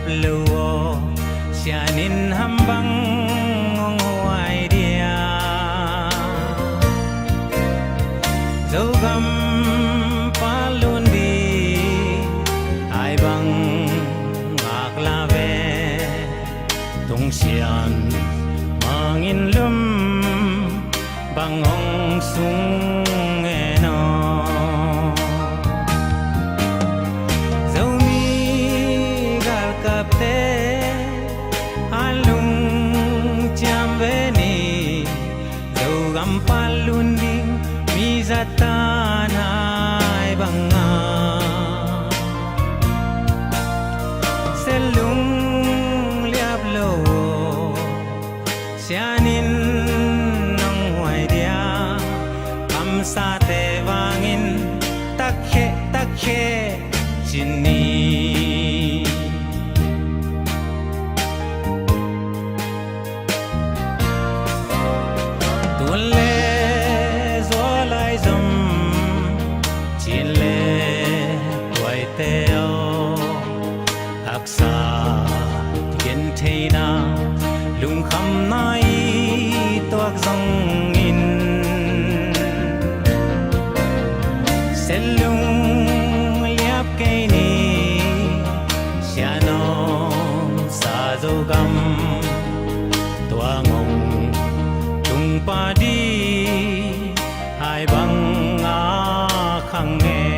luo sianin hambang ngong huai dia dấu găm palun đi ai bang ngạc la ve tung xian mangin lum bang ong sung eno dấu mi gal kap te alung cham ve ni dấu gam palun ding mi zatan hai banga selung liap lo sianin nong huai dia kam sa te wangin takhe chini tuan le zolai zum chin le tuai teo aksa gen theina lung kham nai toak zong in selung liap ke ni sianom sa zo gam tuangong tung pa di hai bang a khang nghe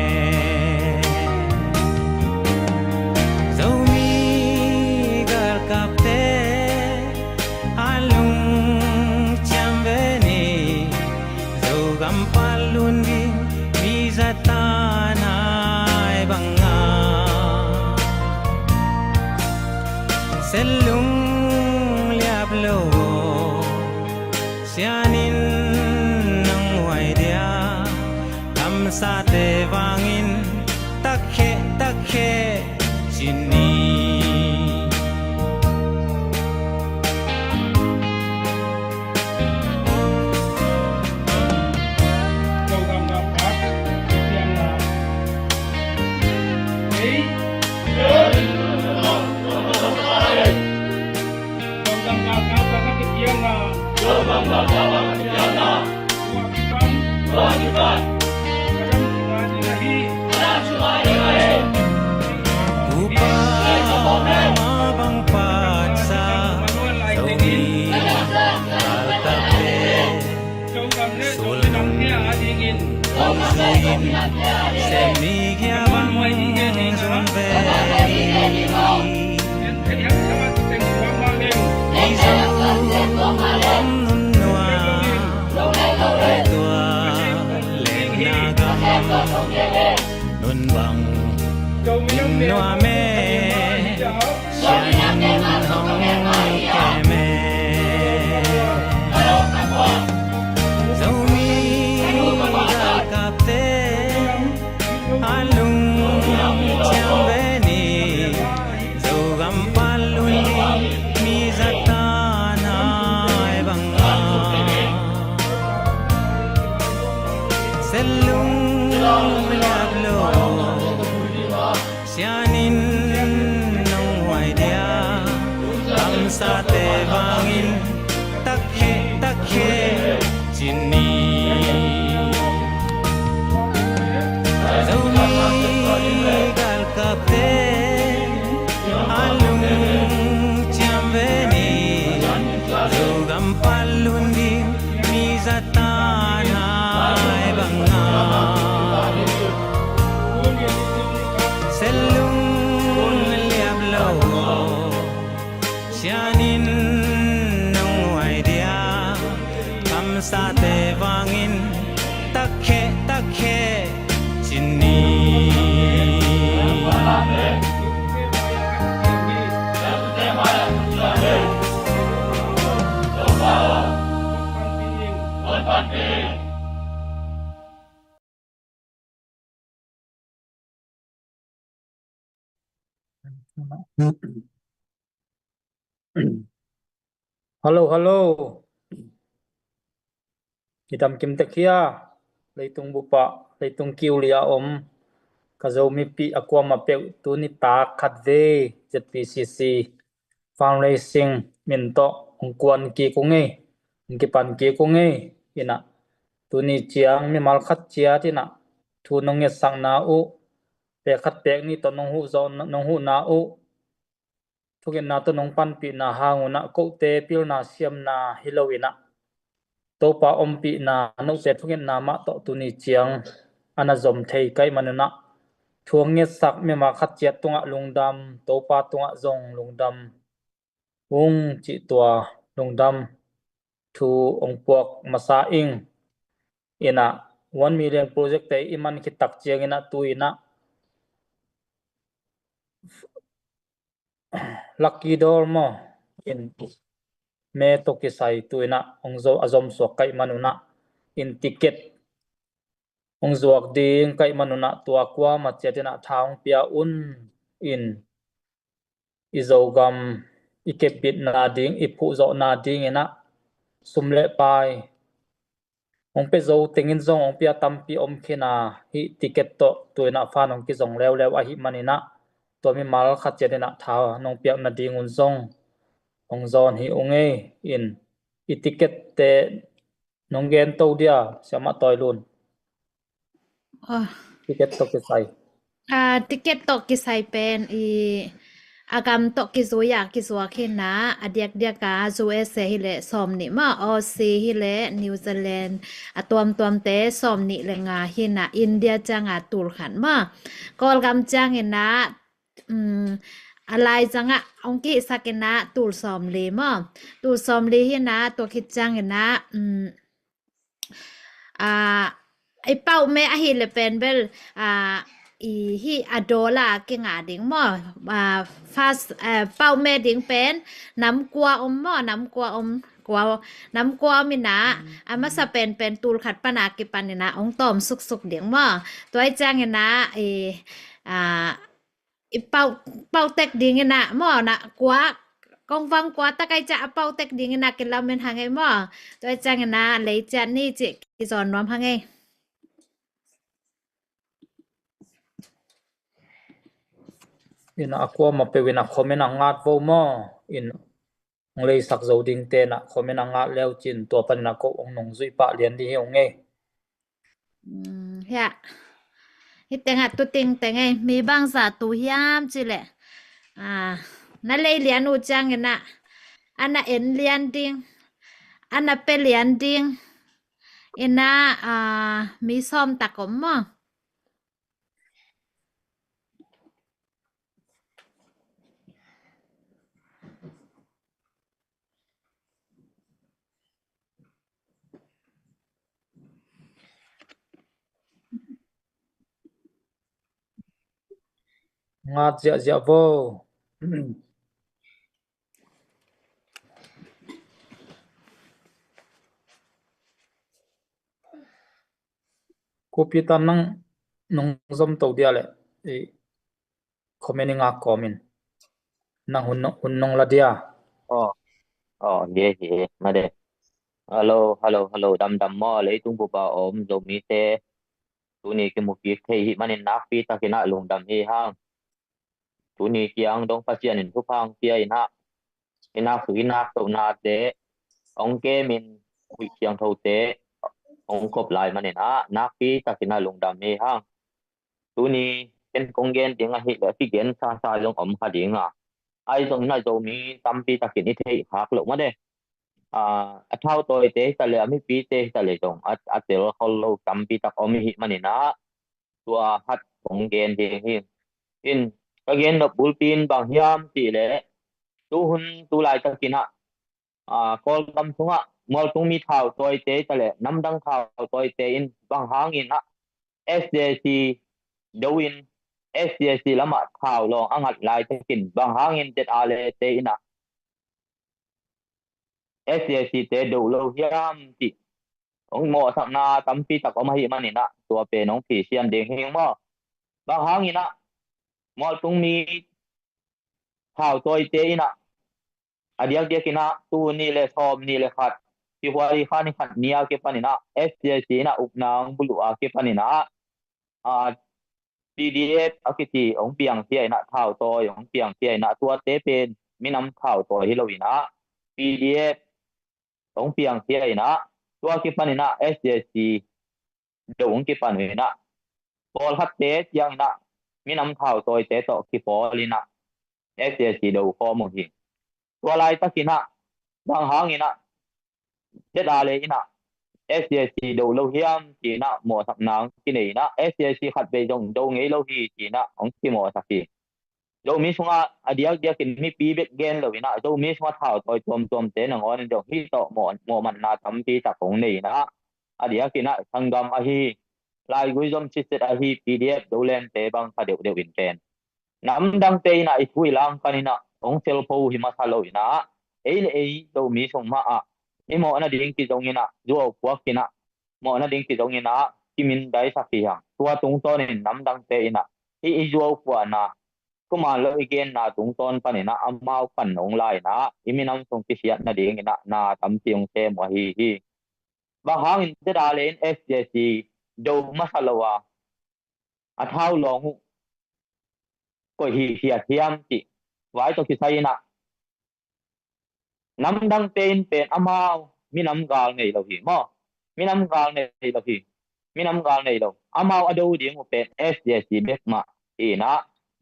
dấu mi gal kap te alung cham ve ni dấu gam palun di mi zatan hai bang a selung liap lo sianin nang huai dia kam sa te wangin takhe chini Câu gầm gặp pháp xem là ý câu gầm gặp pháp và các cái tiếng là upa mabang patsa dấu mi gal kap te sulung suin sem mi kia bang zum ve ni dấu om nun noa ai tua len na gam nun bang noa me sianin hong ke me dấu mi gal kap te alung cham ve ni dấu gam palun di mi zatan hai banga selung liap lo sianin nong huai dia kam sa te wangin takhe chini dấu mi gal kap te alung cham ve ni dấu gam palun di mi zatan hai banga selung liap lo sianin nong huai dia kam sa te wangin takhe chini Halo, Idam kim takia, leitung bupa, leitung kiu lia om, kazo mi pi akwa mapeu tu ni ta khat ve. ZPCC fundraising min to ong kwan ki ko nge ki pan ki ko nge ina tuni chiang mi mal khat chia tina thu nong nge sang na u pe khat pek ni to nong hu zo nong hu na u thukin na to nong pan pi na hanguna ko te pil na siam na hilowina to pa om pi na no se thukin na ma to tuni chiang ana zom thei kai manuna thuang nge sak me ma khat chia tunga lungdam to pa tunga zong lungdam ung chi tua lungdam thu ong puak masa ing ina 1 million project te iman ki tak chiang ina tuina lucky door mo in me to ki sai tuina ong zo azom so kai manuna in ticket ong zuak ding kai manuna tua kwa ma chetina thang pia un in izogam ikepit na ding ipu zo na ding ina sumle pai ong pe zo tingin zong ong pia tampi om khina hi ticket to tuina fan ong ki zong lew lew a hi manina to mi mal khat chetina tha nong pia na ding un zong ong zon hi onge in i ticket te nong gen to dia sama toilun ticket to ki sai ticket to ki sai pen i agam to ki zoya ki zwa khina adiak dia ka zo se hi le som ni ma o si hi le New Zealand atom tom te som ni le nga hina India changa tur khan ma kol gam chang ina alai changa ongki sakena tur som le ma tur som le hina to ki chang ina ai pau me a hi le pen bel i hi adola ke nga ding mo fast pau me ding pen nam kwa mo nam kwa kwa nam kwa mina ama sa pen tul khat pana ki panina ong tom suk ding mo toy chang ina i pau tek ding ina mo na kwa công văn quá ta cái chả bao tết đi nghe cái làm mình hàng ngày mà tôi chẳng na lấy chăn đi chị cái giòn nóm hàng ngày in aqua ma pe wina khomen angat vo mo in nglei sak zo ding te na khomen angat leo chin to pan na ko ong nong zui pa lian di hong nge ya hit tenga tu ting tenga mi bang sa tu hiam chi le na lei lian u chang na ana en lian ding ana pe lian ding ina mi som takom mo ngat ja vo kopi tan nang nong zom to dia le e khomen nga komin nang hun nong la dia ye ma de hello dam mo lấy tung bu ba om zo mi te tu ni ki mu ki thei hi manin nak pi ta kina lung dam hi hang tu ni kiang dong pa chian in thu phang pia ina su ina to na te ong ke min hui kiang tho te ong kop lai manin nak pi ta kina lung dam hi hang tu ni ken kong gen tiếng hi le pi gen sa long om kha ding ai zong na zo mi tam pi ta kin i thei hak lo ma de thao tôi te ta le mi pi te ta le dong tel hol lo tam pi tak om hi manina tua hat kong gen de hi in again no bulpin bang hiam ti le tu hun tu lai ta kin kol kam thunga mol tung mi thao tôi te ta le nam dang thao tôi te in bang hang in SJC doin SJC lama thao lo angat lai ta kin bang hang in tet ale te ina SJC te do lo hiam ti ong mo sak na tam pi tak om hi manina tua pe nong phi siam ding hing mo bang hang ina mol tung mi thao tôi te ina adiak dia kina tu ni le som ni le khat ki huari khani khat nia ke panina SJC na upnang bulu a ke panina PDF อคิตีองเปียงเทียนะข่าวตัวองเปียงเทียนะตัวเตเป็นมีนำข่าวตัวฮิโลวินะ PDF องเปียงเทียนะตัวกิปันนะ SJC ดงกิปันเวนะพอลฮัตเตยังนะมีนำข่าวตัวเตโตกิปอลินะ SJC ดูข้อมูลหิตัวลายตะกินะบางหางนะเจดาเลยนะ SJC ดูโลหิมจีนะหมอสักนางกินเองนะ SJC ขัดไปจงดูไงโลหิจีนะองที่หมอสักทีดูมีสงะอดีตเดียกินมีปีเบ็ดเกนเลยนะดูมีสงะเท่าตัวจมเตนงอนจงที่โตหมอมันนาทำที่จากของนี่นะอดีตกินนะทั้งดำอหีลายกุยจมชิดอหี PDF ดูเล่นเตบังคดีเดียวอินเป็นน้ำดังเตนะอีคุยลังกันนะองเซลโพหิมาซาโลนะเอดูมีสงมาอ่ะนี่หมอนะดิ้งกิจงยินะดูเอาพวกกินะหมอนะดิ้งกิจงยินะกิมินได้สักทีอ่ะตัวตรงต้นนี่น้ำดังเตนะอีดูเอาพวกนะก็มาเลยอีกนะตรงต้นปันนะอามาปันองไลนะอีมีน้ำตรงที่เสียนะดิ้งนะนาทำที่องเตมวะฮีบางครั้งอินเตอร์ดาเลน SJC ดูมาซาโลวะอัฐาวลองก็ฮีเสียเทียมจิไว้ตัวคิดใส่นะน้ำดังเตนเป็นอามาวมีน้ำกาลในเราพี่มั้งมีน้ำกาลในเราพี่มีน้ำกาลในเราอามาวอดูดิ้งเป็น SJC เบกมานะ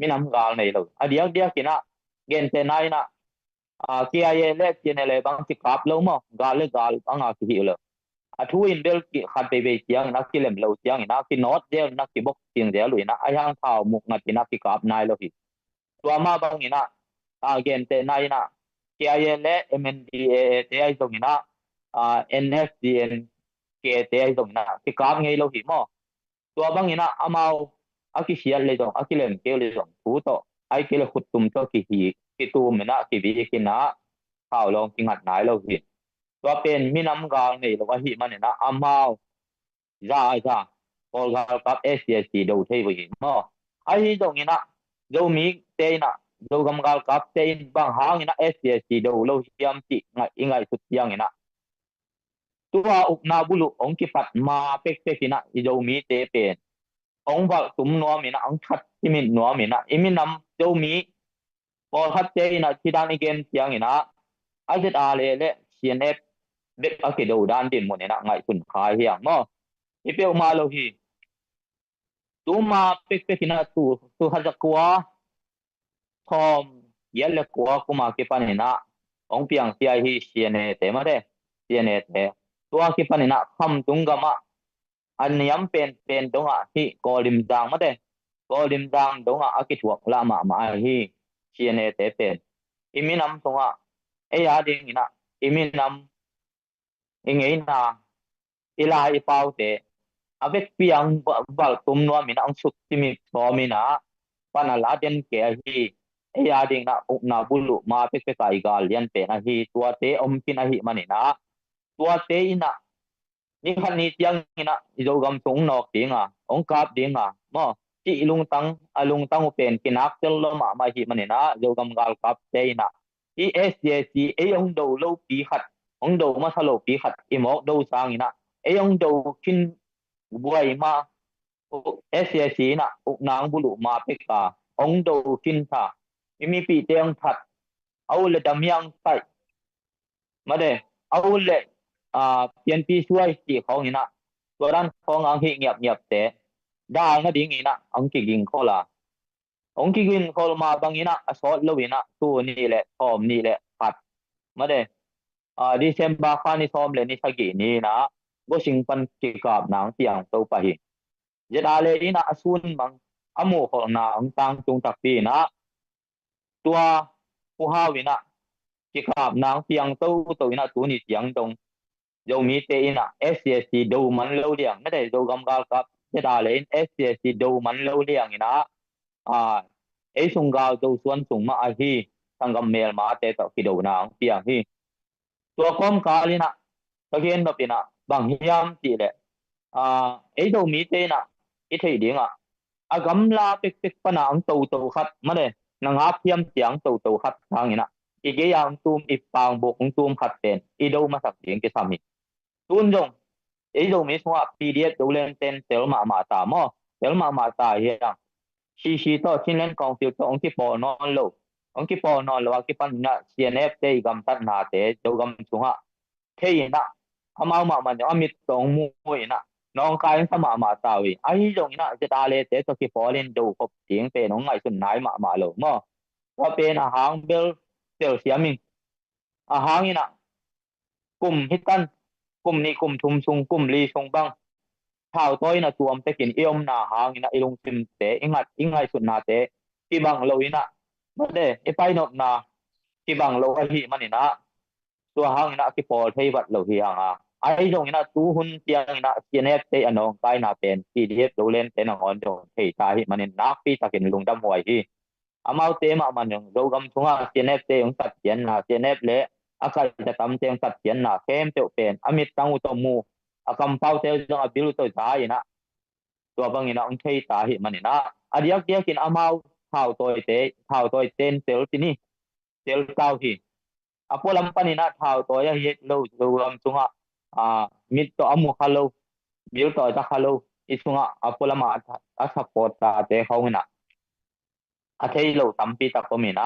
มีน้ำกาลในเราเดียวกินะเกณฑ์เซนายนะKIA เล็กเจเนเลยบางสิกลับเรามั้งกาลบางอาคิฮิเลยทุอินเบลกิขัดไปเชียงนักกิเลมเราเชียงนักกินโนดเดียวนักกิบกเชียงเดียวเลยนะไอ้ห้างข่าวมุกนักกินักกิกลับนายเราพี่ตัวมาบางนะเกณฑ์เซนายนะKIA และ MNDAA เทียตรงนี้นะNFDN เกเทียตรงนี้นะที่กราฟไงเราหิมอ่ะตัวบางนี้นะอามาอากิเชียเลยตรงอากิเลมเกเลยตรงผู้ต่อไอ้เกลขุดตุ่มตัวกิตูมนะกิบิกินะข่าวลองกิงัดนายเราหิตัวเป็นมีน้ำกาลไงเราก็หิมันเนี่ยนะอามาจ้าพอกับ SCSC ดูเที่ยวหิมอ่ะไอ้ตรงนี้นะดูมีเตยนะดูกำกับกับเตนบางหางนะ SCSC ดูเราเชื่อมจิง่ายสุดยังนะตัวอุกนาบุลุองคิปัดมาเป็กนะอีดูมีเตเป็นองบักตุมนัวมีนะองคัดที่มีนัวมีนะอีมีนำดูมีพอคัดเจนะที่ด้านอีเกมยังนะอาจจะอะไรเละ CNF เด็กอากิดูด้านดินหมดเนี่ยนะง่ายสุดขายเฮียงมั้งอีเปียวมาโลฮีตัวมาเป็กนะตัวฮัจกัวทอมเยลกัวกุมาคิปันนะองเปียงเสียฮีเสียเนเตมาเดเสียเนเตตัวคิปันนะคำตุงกามาอันนี้ยังเป็นตรงอ่ะที่กอลิมดังมาเดกอลิมดังตรงอ่ะอากิถวกลามาฮีเสียเนเตเป็นอิมินำตรงอ่ะไอ้ยาดิ่งนะอิมินำอิงไงนะอิลาอิปาวเตอเวกเปียงบัลตุมนัวมินะอังสุดที่มีพอมีนะปานาลาเดนเกฮีไอ้ยาดิ่งนะอุกนาบุลุมาเป็กไกาลยันเป็นนะฮีตัวเตอมกินนะฮีมันนะตัวเตอินะนี่คันนี้ยังนี่นะโจกำสงนอกดิ้งองกาบดิ้งมั้งที่ลุงตังเป็นกินักเจลมาฮีมันนะโจกำกาลกับเตอินะที่ SJC ไอ้องดูโลปีขัดองดูมาสโลปีขัดอีหมอกดูสร้างนะไอ้องดูกินบวยมา SJC นะอุกนางบุลุมาเป็กกาองดูกินท่ามีปีเตียงผัดเอาเลยดำยังใส่มาเด้เอาเลยเปลี่ยนปีช่วยจีของนี่นะตัวด้านของอังกิเงียบแต่ด่างก็ดิ้งนี่นะอังกิกินข้อละองกิกินข้อมาบางนี่นะสอดเลวินะตัวนี่แหละทอมนี่แหละผัดมาเด้ดิเซมบาคานี่ทอมเลยนี่สกินี่นะก็สิงปันกิกาบหนังเตียงตัวไปจะได้เลยนี่นะสุนบางอโมของนางตังจงตักปีนะตัวผู้ห้าวินะกิกาบนางเตียงตัวนะตัวนี่เตียงตรงโยมีเตนะ SCSC ดูมันเล่าเรียงไม่ได้ดูกำกับจะได้เลย SCSC ดูมันเล่าเรียงนะไอ้สุงกาวดูส่วนสูงมาฮีทั้งกำเมลมาเตต่อกิโดนางเตียงฮีตัวคอมกาลินะตะเกียนแบบนี้นะบางยามจีเลยไอ้ดูมีเตนะไอ้ที่ดิ้งกำลาเป็กปนางตัวขัดมาเลยนางอาเทียมเสียงตัวขัดทางนี้นะอีกอย่างตูมอีปางบกของตูมขัดเป็นอีดูมาสักเสียงกิสามีตุนจงไอ้ดูมีสว่า PDF ดูเล่นเต็นเซลมาตามอเซลมาตาเฮีย si to chin len kong tiu to ong ki po non lo ong ki po non lo ki pan na CNF te gam tat na te do gam chunga thei na amao ma man amit tong mu na nong kai sama ma tawi ai jong na je ta le te to ki po len do khop ting pe nong ngai sun nai ma lo mo wa pe na hang bel tel siaming a hang ina kum hitan kum ni kum thum sung kum li sung bang thao tôi na tuam te kin iom na hang ina ilung sim te ingai sun na te ki bang lo ina ma de e pai no na ki bang lo a hi manina tua hang ina ki pol thei wat lo hi hanga ai jong ina tu hun tiang ina CNF te anong kai na pen PDF lo len te na ngon jong thei ta hi manin nak pi takin lung dam huai hi amau te ma man jong zo gam thunga CNF te ong tat chen na CNF le akai ta tam te ong tat chen na kem te pen amit tang u to mu akam pau te jong abil to ta ina tua bang ina ong thei ta hi manina adiak dia kin amau thao toi ten tel tini tel tau hi apolam panina thao to ya hi lo zo gam thunga mit to amu khalo bil to ta khalo isunga apolama a support ta te khawina a thei lo tampi ta komina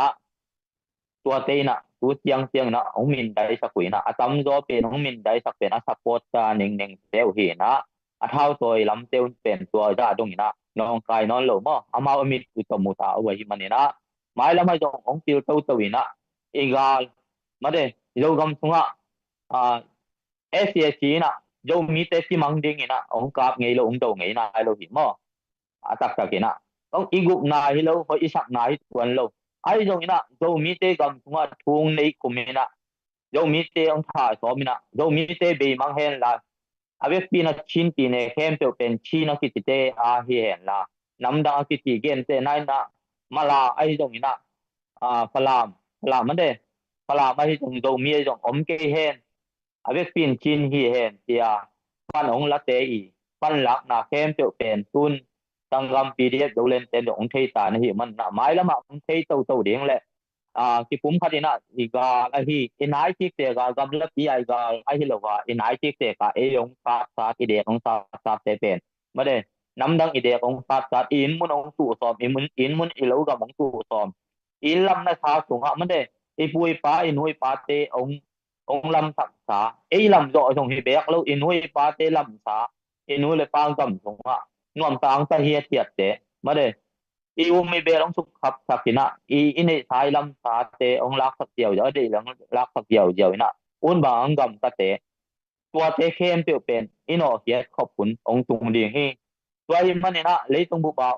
tua te na tu tiang na ong min dai sakuina atam zo pe ong min dai sak pen a support ta ning teu hi na a thao toi lam teu pen tua da dong ina nong kai non lo mo amao amit tu to mu ta wa hi manina mai lam ai jong ong til to ina egal made zo gam thunga SCSC na zo mi te si mang ding ina ong kap ngei lo ong do ngei na lo hi mo tak tak ina ong igup na hi lo ho isak na hi tuan lo ai zo ina zo mi te gam thunga thung nei kumina zo mi te ong tha so mina zo mi te be mang hen la ave pina chin ti ne khem pe pen chi na ki te a hi hen la nam da ki ti gen te nai na mala ai zo ina palam man de palam ai zo mi zo om ke hen ave pin chin hi hen tia pan ong la te I pan lak na khem pe pen tun tangam PDF do len ten ong thei ta na hi man na mai lama ong thei to ding le ki pum khatina I ga a hi inai ki te ga gam la pi ai ga ai hi lo ga inai ki te ka e ong sa ki de ong sa te pen ma de nam dang I de ong sa in mun ong tu som in mun I lo ga mong tu som in lam na sa sung ha ma de I pui pa I nuôi pa te ong lam sak sa e lam zo jong hi bek lo I nuôi pa te lam sa I nuôi le pa gam sung ha nuam tang ta hi tiat te ma de I mi be long suk khap sakina I nei sai lam sa te ong lak sak diao jo de lang lak sak diao ina un ba ang gam ta te tua te khem pe pen ino hiat khop kun ong tung ding hi tua hi manina le tung bu ba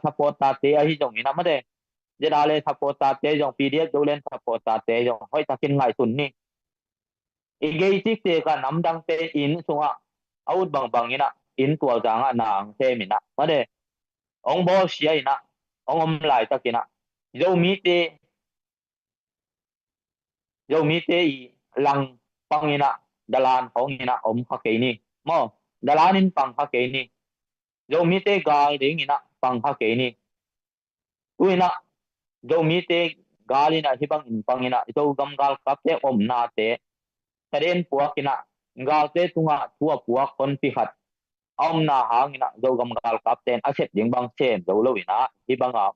support ta te a hi jong ina ma de je da le support ta te jong PDF do len support ta te jong hoi ta kin ngai sun ni I gei tik te ka nam dang te in sunga out bang ina in tua janga nang te mina ma de ông bố xia ina ông lại ta kina dâu mi te I lang pang ina dalan hong ina kha ke ni mo dalanin pang kha ke ni dâu mi te gal ding ina pang kha ke ni u ina dâu mi te gal ina hi pang ina dâu gam gal kap te na te taren puak ina gal te tunga tua puak kon pi khat na hang ina dâu gam gal kap ten aset ding bang chen dâu lo ina hi banga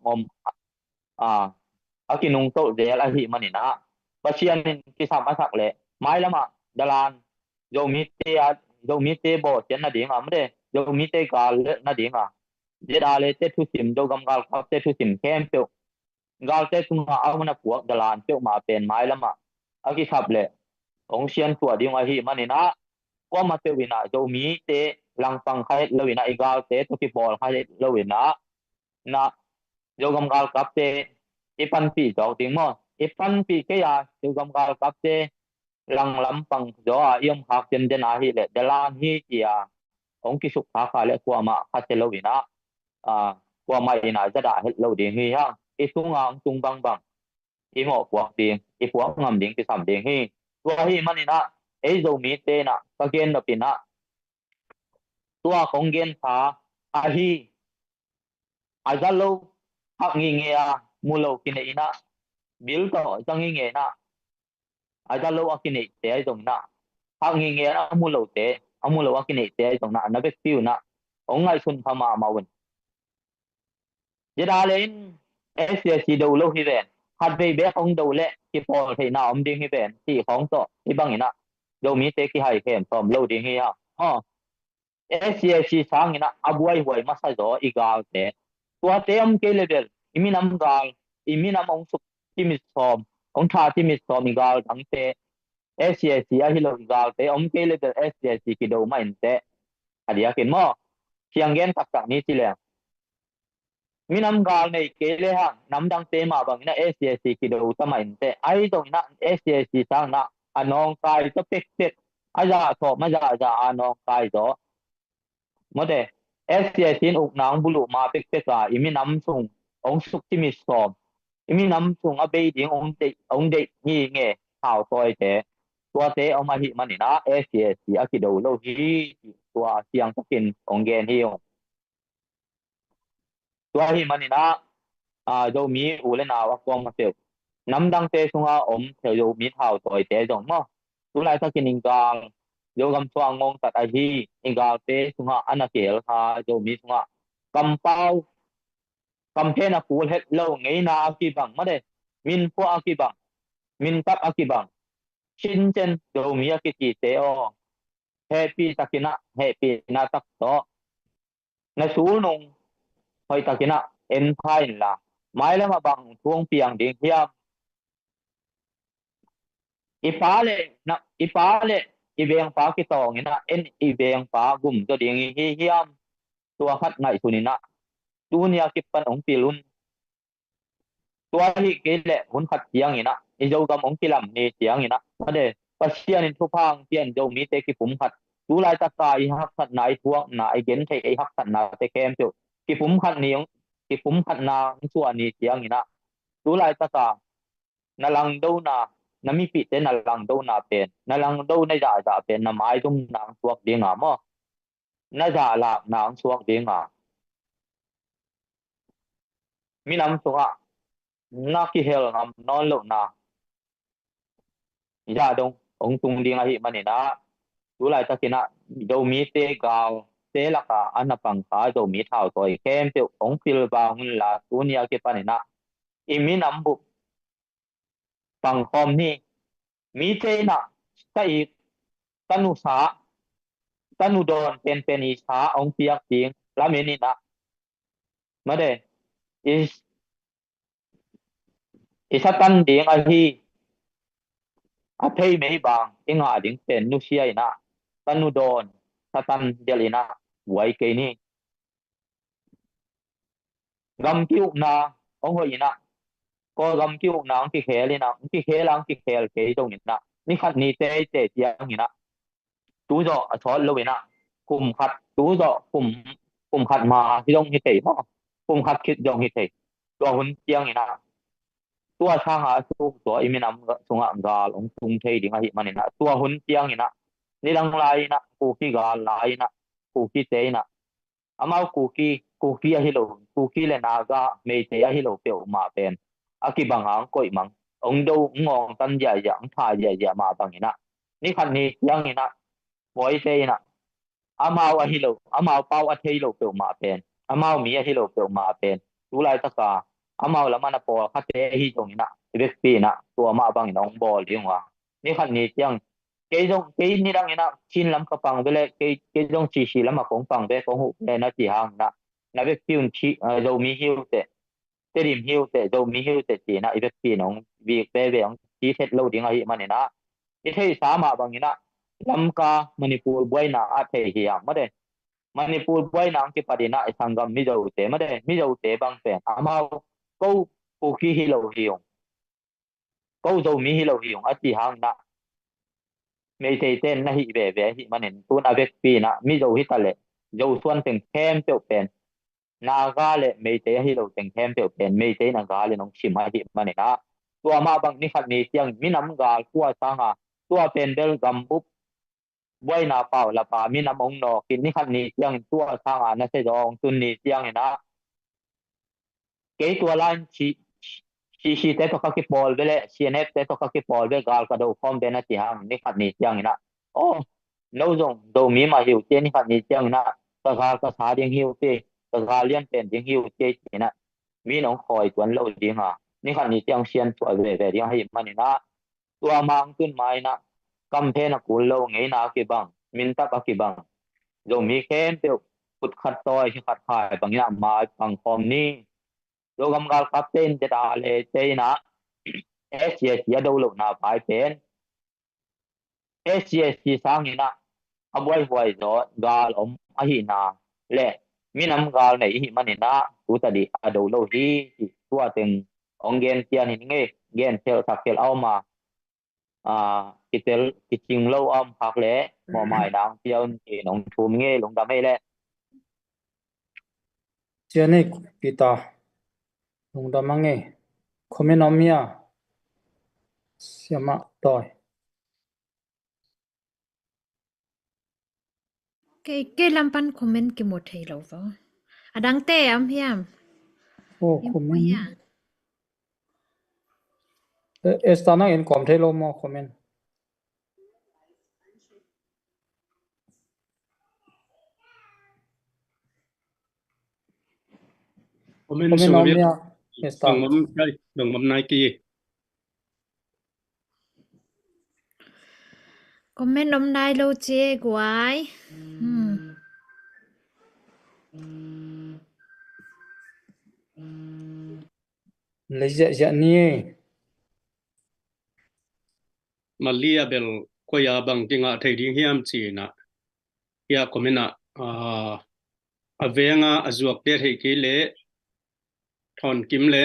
akinung to del a hi manina pasian ki sam asak le mai lama dalan zo mi te bo chen na ding amre zo mi te gal na ding je dale te thu sim do gam gal kap te thu sim kem pe gal te sunga awna puak dalan pe ma pen mai lama aki sap le ong sian tua ding a hi manina ko ma te wina zo mi te lang pang khai lo wina igal te to ki bol khai lo wina na zo gam gal kap te ipan pi jok ting mo ipan pi ke ya zo gam gal kap te lang lam pang zo yom hak chen den a hi le dalan hi tia ong ki suk kha le kwa ma kha te lo wina kwa mai ina za da het lo ding hi ha I sungang tung bang I mo puak ding I puak ngam ding ki sam ding hi tua hi manina e zo mi te na ka gen na pina tua kong gen tha a hi azalo hak ngi nge mulo kine ina bil to changi nge na azalo akine te ai dong na hak ngi nge na mulo akine te ai dong na na bek piu na ongai sun phama mawun giờ đã lên SCC đầu lâu hi ven hạt về bé không đầu lệ cái Paul thì nào ông đi hi ven thì không to thì bằng ina đầu mi te ki hai khem tom lâu đi hi ha SCC sang ina abuai huai masa zo igal te tua te am ke level iminam gal iminam ong suk timis som ong tha timis som igal dang te SCC a hilo igal te om ke level SCC ki do main te adia ken mo siang gen tak tak ni sile minam gal nei ke le ha nam dang te ma bang na SCC ki do ta main te ai dong na SCC sang na anong kai to pek pek aja tho ma ja ja anong kai do Mode SCSin uk nang bulu ma pek pek la imi nam sung ong suk ti mi som imi nam sung a be ding ong de ni nge hao toi te tua te ong ma hi mani na SCS a ki do lo hi tua siang takin ong gen hi tua hi mani na do mi u le na wa kong ma te nam dang te sunga om theo yo mi hao toi te dong mo tu lai takin ing gang yo gam chuang ngong tat a hi ingal te sunga anakel ha yo mi sunga kampau kampena kul het lo ngei na aki bang made min po aki bang min tap aki bang chin chen yo mi aki ti te o happy takina happy na tak to na su nung hoi takina en phain la mai la ma bang thuong piang ding hiam ipale na ipale ibeng pa ki tong ina en ibeng pa gum to ding hi hiam tua khat ngai sunina tunia ki pan ong pilun tua hi ke le hun khat chiang ina i jo gam ong kilam ni chiang ina ade pasian in thu phang pian jo mi te ki pum khat tu lai ta kai hak khat nai thuak na i gen thei ai hak khat na te kem chu ki pum khat ni ong ki pum khat na chua ni chiang ina tu lai ta ka na lang do na na mi pi te na lang do na pen na lang do na ja ja pen na mai dum nang thuak ding a mo na ja la nang thuak ding a mi nam sunga na ki hel ngam non lo na ya dong ong tung ding a hi manina tu lai takina do mi te gaw te la ka anapang ka do mi thau toi kem te ong pil ba hun la tu nia ke panina i mi nam bu pang khom ni mi te na ta i tanu sa tanu don pen i sa ong piak ting la me ni na ma de is isatan ding a hi a thei me bang inga ding pen nu sia ina tanu don satan delina wai ke ni gam kiu na ong hoi ina ko gam kiu na ang ki khel ina ki khel ang ki khel ke dong ina ni khat ni te te tiang ina tu zo a thol lo ina kum khat tu zo kum khat ma hi dong hi te mo kum khat kit dong hi te to hun tiang ina tua sa ha su to iminam sunga gal ong tung thei ding a hi manina tua hun tiang ina ni lang lai na ku ki gal lai na ku ki te na amau ku ki a hi lo ku ki le na ga me te a hi lo pe ma pen aki bang ang koi mang ong do ngong tan ya yang tha ya ma bang ina ni khan ni yang ina moi te ina amau a hi lo amau pau a thei lo pe ma pen amau mi a hi lo pe ma pen tu lai ta ka amau la mana po kha te hi jong ina be pi na tua ma bang ina ong bol ding wa ni khan ni yang cái dòng cái ni đang ina chin lam ka pang bele cái dòng chi lam ma kong pang be ko hu le na chi hang na be piun chi dầu mi hiu te rim hiu te dầu mi hiu te chi na i be pi nong vi be be ong chi set lo ding a hi man na i thei sa ma bang ina lam ka manipur boy na a thei hi ma de manipur boy na ki padina sangam mi dầu te ma de mi dầu te bang pen amao ko ku ki hi lo hiu ko dầu mi hi lo hiu a chi hang na mấy thầy tên na hi về hi manen tu na vek pi na mi zo hi tale zo suan teng khem pe pen na ga le mấy thầy hi lo teng khem pe pen mấy thầy na ga le nong chim ha hi manen na tua ma bang ni khat ni tiang mi nam ga kwa sa nga tua pen del gam bup boy na pau la pa mi nam ong no kin ni khat ni tiang tua sa nga na se dong tun ni tiang na ke tua lan chi te to ka ki pol bele cnf te to ka ki pol be gal ka do form be na ti hang ni khat ni tiang na oh no zong do mi ma hiu te ni khat ni tiang na ka ga ka sa ding hiu te ka ga lian pen ding hiu te na มีน้องคอยกวนเราดีฮะนี่ขันนี้เตียงเชียนตัวเวเวเดียงให้มันนี่นะตัวมังขึ้นมานะกำเพนักกุลเราไงนะกี่บังมินตักกี่บังโยมีแค่เดียวพุดขัดต่อยขัดขายบางอย่างมาบางคอมนี่โยกำกาลคับเต้นจะตาเลยเจนะเอเชียดูลูกนาไปเป็นเอเชียสร้างนี่นะเอาไว้ไว้จอดกาลอมอหินาเละมีน้ำกาลในหิมันนี่นะกูตัดดีอดูลูกที่ตัวเต็งองเกนเทียนนี่ไงเกนเทลสักเทลเอามากิจริงเราอ้อมพักเละหมอหมายดังเที่ยวนี่น้องทูมไงลงดำไม่เละ chia này pita lung da mange comment omia siama toy cái làm pan comment cái một thầy lâu vào đang tè am hiam oh em comment ya esta na en kom thelo mo comment comment comment số biết omia esta đồng mắm đây đồng mắm này kia comment nôm đai lâu chê quái le ja ni mà lia bel quay à bằng tiếng ngạ thầy đi hiam chỉ na ya comment na avenga azuak te thei ki le thon kim le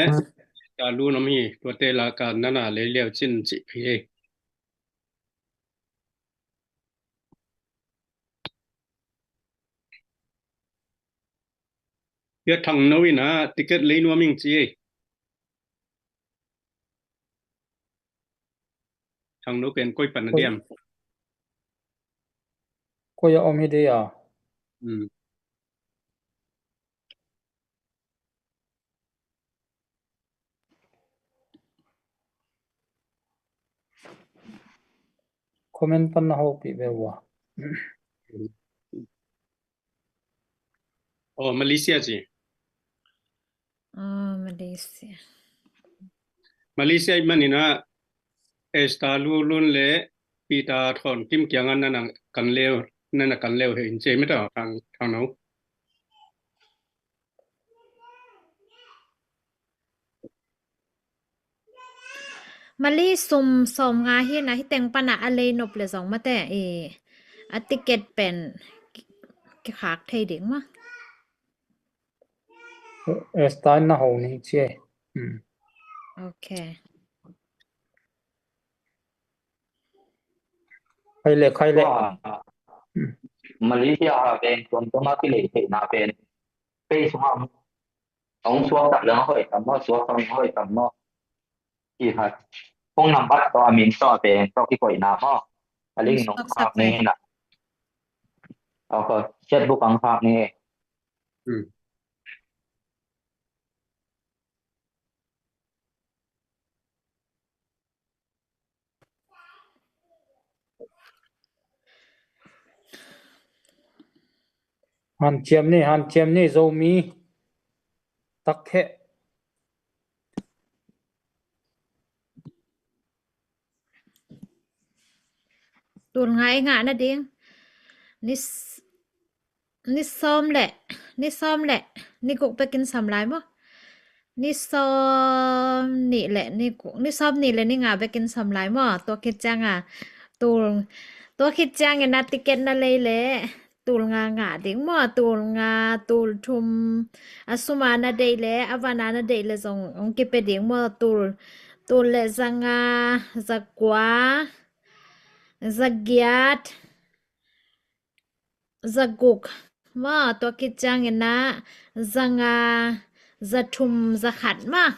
ta lu nam hi to te la ka nana le leo chin chi phi ya thằng noi na ticket le nu ming chi thằng nó pen koi pan diam ko ya omi de ya comment pan na ho pi be wa Malaysia chi Malaysia Malaysia manina esta lu lun le pita thon kim kyang an nan kan leo nan kan leo he che me ta thang noมาลีสมงาเฮียนะที่แต่งปะนะอะไรนบเลยสองมาแต่อติเกตเป็นขากไทยเด็กมา esta na ho ni che โอเค khai le มาเลเซียเป็นคนตัวมาที่เลยเห็นนะเป็นไปสวมของสวมตัดเรื่องห้อยกับมอสวมต้องห้อยกับมอที่ฮัดพงนำบัตรตัวมินต่อเป็นต่อที่ก่อยน้ำมออะไรนี่น้องภาพนี้นะเอาก็เช็ดบุกอังภาพนี้han chiam ni zo mi tak khe ตัวไงงะนะเด้งนี่นี่ซ้อมแหละนี่กูไปกินสำลายมั้งนี่ซ้อมนี่แหละนี่ซ้อมนี่แหละนี่งาไปกินสำลายมั้งตัวคิดจังอ่ะตัวคิดจังเนี่ยนาติเกตนั่นเลยแหละตูลงาเด้งมั้งตูลงาตูลทุมอสุมานาเดย์แหละอวานานาเดย์เลยส่งองค์กิไปเด้งมั้งตูลเลยจังจักว่าZagiat Zaguk ma to kitjang na zanga zathum zakhat ma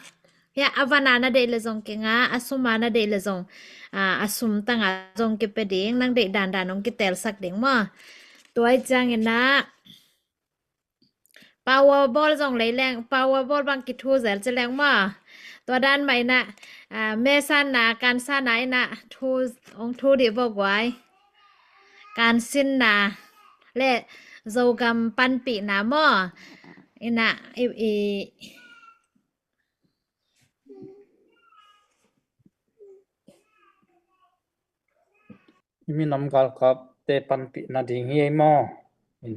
ya avana na de le zong ke nga asuma na de le zong asum tanga zong ke pe ding nang de dan dan ong ki tel sak ding ma toy chang na powerball zong lei leng powerball bang ki thu zel che leng maตัวด้านใหม่นะแม่สั้นนะการสั้นไหนนะองทูเดียวบอกไว้การสิ้นนะและโจกำปันปีนะหม้อนะ mi nam kal kap te pan pi na ding hi mo in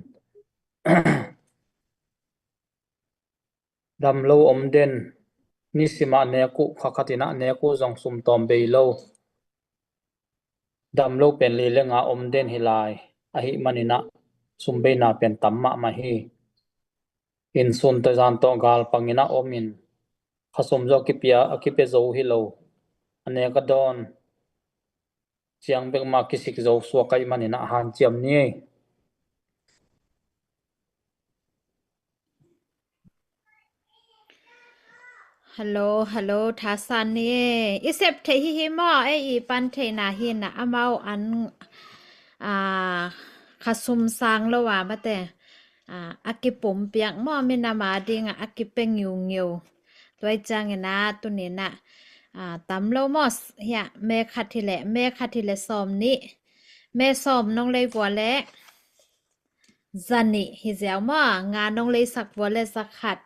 dam lo om den ni sima ne ku khakhatina ne ku jong sum tom be lo dam lo pen li le nga om den hilai a hi manina sum be na pen tamma ma hi in sun ta jan to gal pangina omin khasum zo ki pia akipe zo hi lo ane ka don chiang bek ma kisik zo so kai manina han chiam ni hello tha san ni isep the hi mo i pan the na hi na amao an khasum sang lo wa ma te akipum piak mo mi na ma ding akipeng yu toy chang na tu ni na tam lo mos ya me khathile som ni me som nong le bwa le zani hi ziao ma nga nong le sak bwa le sakhat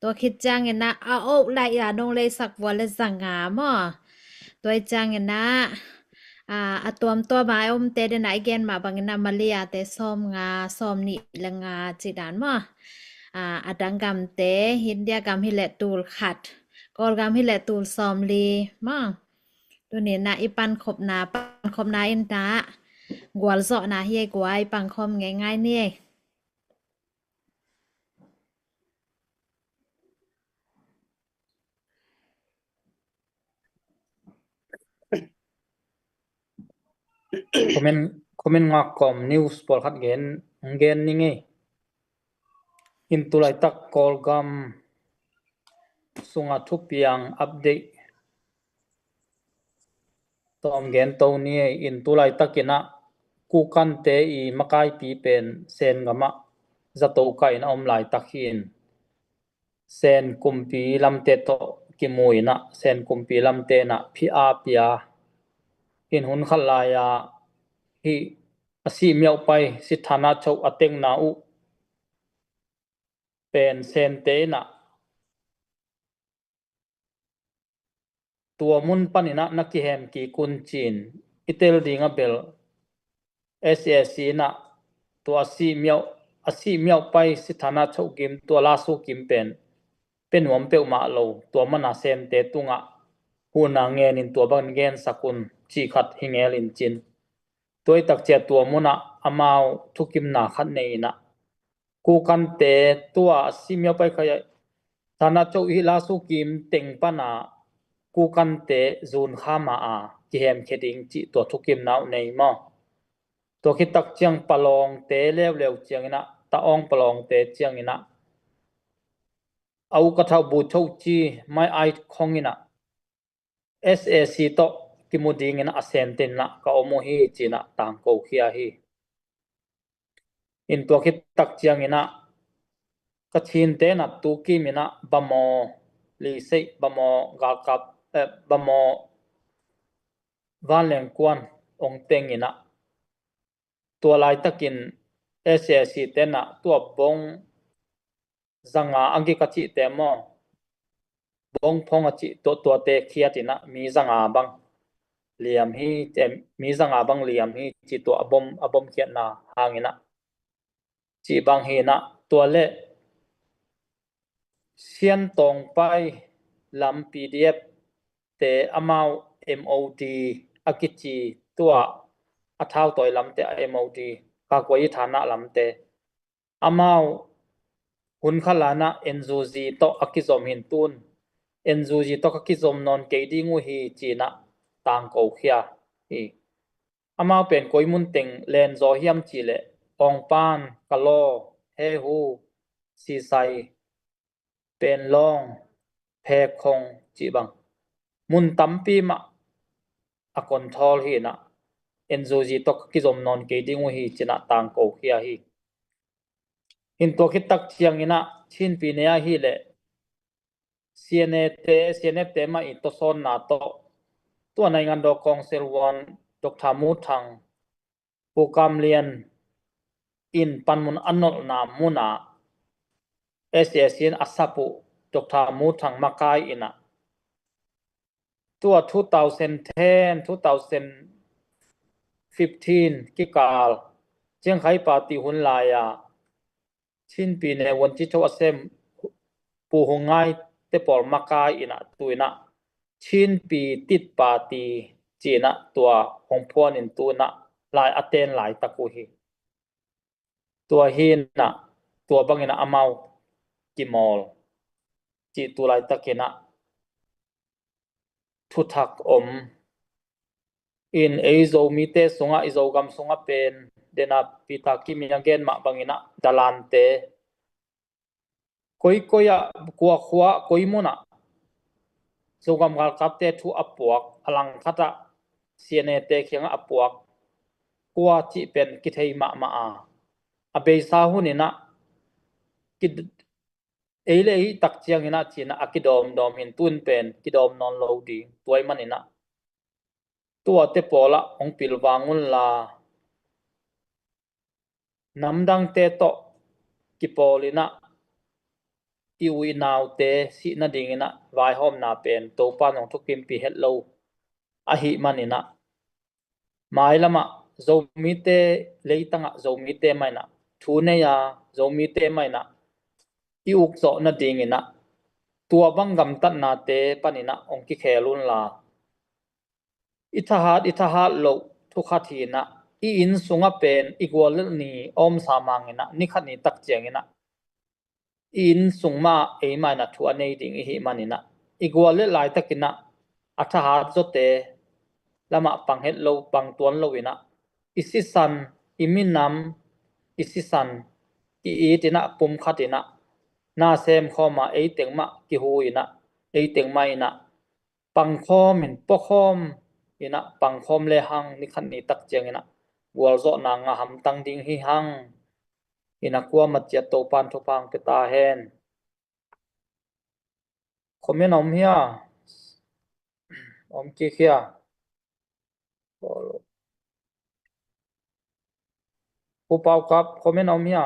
ตัวคิดจังเงินนะเอาละอย่าน้องเลยสักวันเลยสังหาหม้อตัวจังเงินนะตัวมาอมเตเดนไอเกนมาบางนามาเลียเตซ้อมงาซ้อมนี่ละงาจิดานหม้อดังกำเตหินเดียกำฮิเลตูลขัดกอลกำฮิเลตูลซ้อมลีหม้อตัวนี้นะอีปันขบนาอินตากวลเจาะนะเฮียกวายปังคมง่ายๆนี่comment nga kom news por khat gen ni nge in tulai tak kol gam sunga thupiang update tom gen to ni in tulai takina ku kan te I makai pi pen sen gama zato kai na om lai takhin sen kumpi lamte to kimuina sen kumpi lamte na phi a pia in hun khalaya hi asi miau pai si thana chau ateng na u pen sen te na tua mun panina nakihem ki kun chin itel dinga bel SSC na to asi miau pai si thana chau kim to la su kim pen wam pe ma lo to mana sen te tunga huna ngen in to ban gen sakun chi khat hingel in chin toy tak che to muna amao thukim na khat nei na ku kan te tua si miau pai khaya thana chau hi la su kim teng pana ku kan te zun khama ki hem kheding chi to thukim nau nei mo to khi tak chiang palong te lew chiang ina ta ong palong te chiang ina au ka thau bu chau chi mai ai khong ina SAC to kimuding ina asenten na ka omo hi china tang ko khia hi in to khi tak chiang ina ka chin te na tu ki mina bamo li sei bamo gal kap bamo van leng kwan ong teng ina tua lai takin SSC te na tua bong zanga angi ka chi te mo bong phong a chi to te khiatina mi zanga bang liam hi te mi zanga bang liam hi chi to abom khiat na hangina chi bang hi na tua le sian tong pai lam PDF te amau MOD akichi tua athau toy lam te MOD ka koi thana lam te amau hun khalana NZG to akizom hin tun NZG to akizom non ke dingu hi china tang ko khia hi amau pen koi mun teng len zo hiam chi le ong pan kalo he hu si sai pen long phe khong chi bang mun tampi ma a control hi na NZG to kizom non ke dingu hi china tang ko khia hi in to khit tak chiang ina chin pi ne hi le CNF te ma i to son na to nai ngan do kong sel wan Dr. Mu Thang Pukam lian in panmun anol na muna SSN asapu Dr. Mu Thang makai ina to 2010 15 ki kal chiang khai party hun la ya chin pi ne won chi tho asem pu hongai te por makai ina tuina chin pi tit party china tua hongphuan in tuna lai aten lai taku hi tua hin na tua bangina amau kimol chi tu lai takina thu thak om in eizo mi te sunga izo gam sunga pen dena pita kimi again ma bangina dalante koi koya kwa khwa koi mona zogam gal kapte thu apuak alang khata siane te khenga apuak kwa chi pen ki thei ma ma a abe sa hunina ki eile hi tak chiang ina china akidom dom hin tun pen kidom non lo di toy manina tua te pola ong pilwangun la namdang te to ki polina iwi naw te si na dingina vai hom na pen to pa nong thukim pi hello a hi manina mai lama zomi te leitanga zomi te maina thune ya zomi te maina i uk zo na dingina tua bangam tat na te panina ong ki khelun la itahat lo thu khathina i in sunga pen igwal ni om samangina ni khani tak chengina in sungma e mana thu anei ding hi manina igwal le lai takina athahat zote lama panghet lo pangtuan lo ina isisan iminam isisan ki itina pum khatina na sem khoma e tengma ki huina e tengma ina pangkhom in pokhom ina pangkhom le hang ni khan ni tak cheng ina wal zo na nga ham tang ding hi hang ina kwa mat chia to pan tho pang ke ta hen khomen om hia om ki khia pu pau kap khomen om hia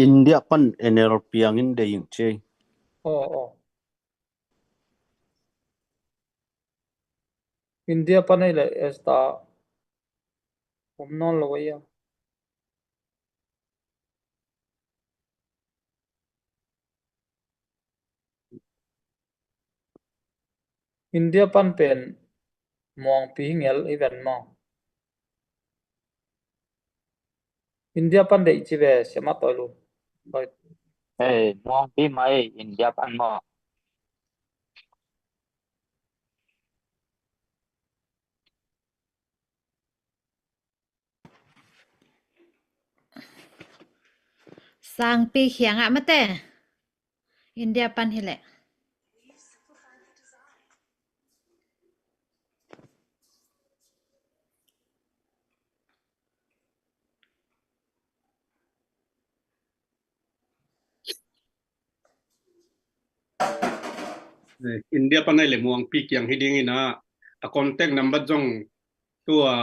India pan NLP-angin deying che. oh India panai le esta om non lo ya India pan pen mong pi ngel event mo India pan dei chi ve sema toy lu toy mong pi mai India pan mo sang pi khiang a mate India pan hi le India panai le muang pi kyang hiding ina a contact number jong tua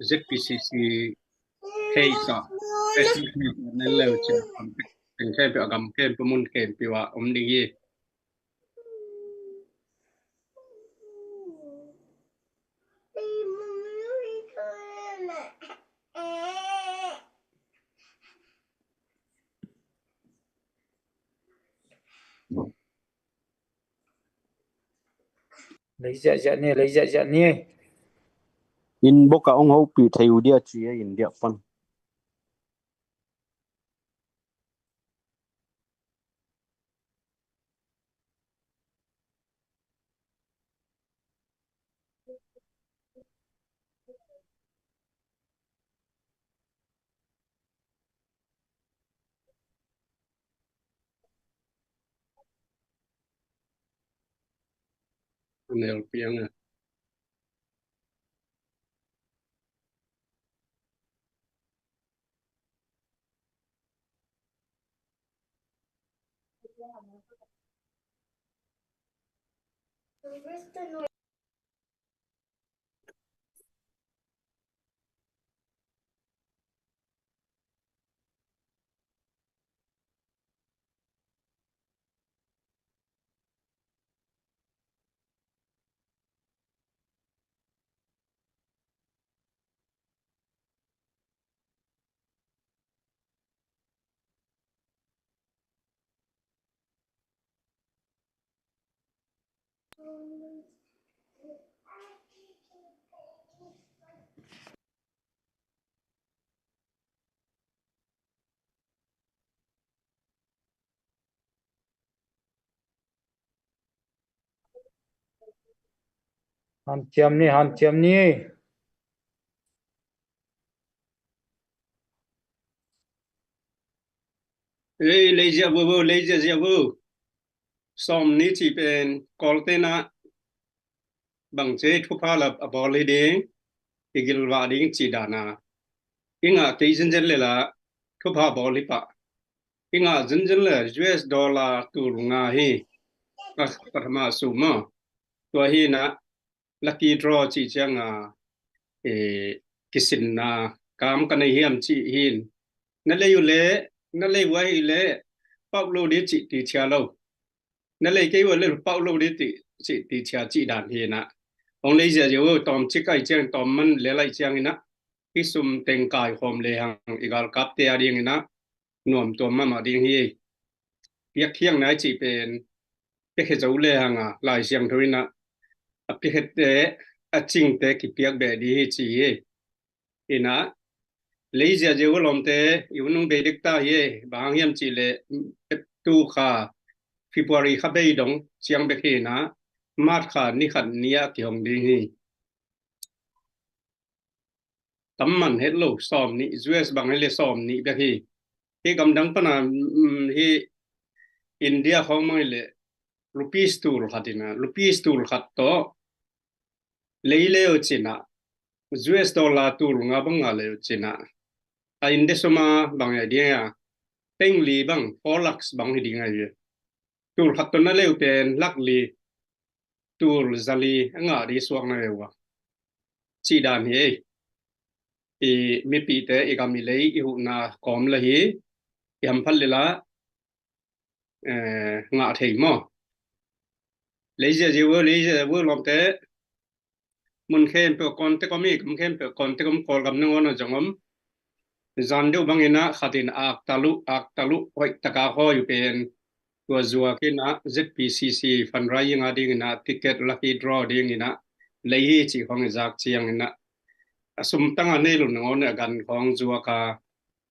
ZPCC case SCP nan le che contact pen khe pe agam khe pumun khe piwa omding ye lấy dạ ni In boka ong ho pi thayu dia chi India pan. nel piang han chiam ni Leisure wo leisure wo som ni chỉเป็นกอลเตนะบางเจทุพาลับบอลเลยเด้งอีกิลวาดิ้งจีดานาอิงอ่ะเกยจินเจเลยละทุพาบอลลิปะอิงอ่ะจินเจเลย US ดอลลาร์ตูรุงาฮีก็ปฐมาสูมาตัวฮีนะลัคกี้ดรอจีจังอ่ะเอกิสินนากามกันในเฮียมจีฮินนั่นเลยอยู่เลยนั่นเลยไว้เลยปอบโลดิจิตีเชียโลนั่นเลยเกี่ยวเลยปอบโลดิจิตีเชียจีดานเฮนะองเลยจะอยู่ตอมชิกไอเจียงตอมมันเลไลเจียงนะที่ซุมเต็งกายโฮมเลยหังอีกาลกับเตียดิ้งนะหน่วมตัวมาดิ้งเฮเปียกเที่ยงไหนจีเป็นเปียกจะอุเลยหังอ่ะลายเสียงทวินะเปียกเตะจริงเตะกิเปียกแบบดีจีเฮนะเลยจะอยู่ลมเตะอยู่นุ่งเบดิกตาเฮบางยามจีเลตูขาฟิบวารีขับไปดงเสียงเบกเฮนะมาดขานี่ขันเนียกี่หงดิ้งเฮตั้มมันเฮดโลซ้อมนี่ US บางให้เลยซ้อมนี่เบกเฮที่กำดังปนาเฮอินเดียเขาไม่เลยรูปีสตูลขัดนะรูปีสตูลขัดโตเลยเลยอุจินะ US ดอลลาร์ตูลงาบังอะไรอุจินะอินเดียสมาบางอย่างเดียเต็งลีบัง4 ลักบางให้ดีไงเยตูลขัดตัวนั่นเลยเป็นลักลีตูลซาลีงาดีสวงนะเอวะชีดานเฮมีปีเตอีกามิเลยอีหุนาคอมเลยยามพัลเลละงาเทียมอเลยจะจิวเลยจะวัวลมเตมันเข้มเปคอนเตก็มีมันเข้มเปคอนเตก็มคอลกับนึงวันจังจันเดียวบางเงินะขัดินอักตาลุไว้ตะกาหออยู่เป็นตัวจัวกินะ ZPCC ฟันไรยังอดีนะติเกตลัคกี้ดรอดิ้งนะเลยจีของจากเชียงนะสมตั้งอันนี้ลุนงอนกันของจัวกา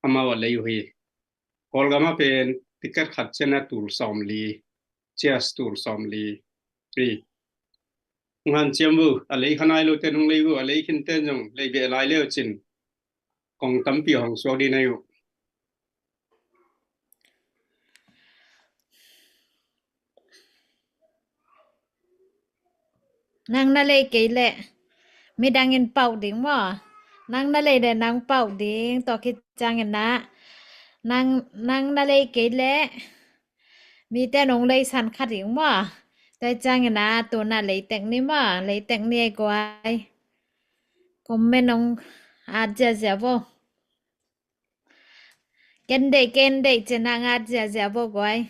อามาวันเลยอยู่ฮีคอลกันมาเป็นติเกตขัดเชนะตูลซอมลีเชียสตูลซอมลีปีงานเชียมบูอะไรขนาดเราเต้นงเลยบูอะไรขึ้นเต้นจงเลยเบลายเลี้ยวจินของตั้มปีของสวดีนายอยู่ nang na le ke le mi dangin pau ding mo nang na le de nang pau ding to ki changin na nang na le ke le mi te nong le san khat ding mo te changin na to na le tek ni mo le tek ni ko ai comment nong a ja ja bo ken de chena nga ja ja bo ko ai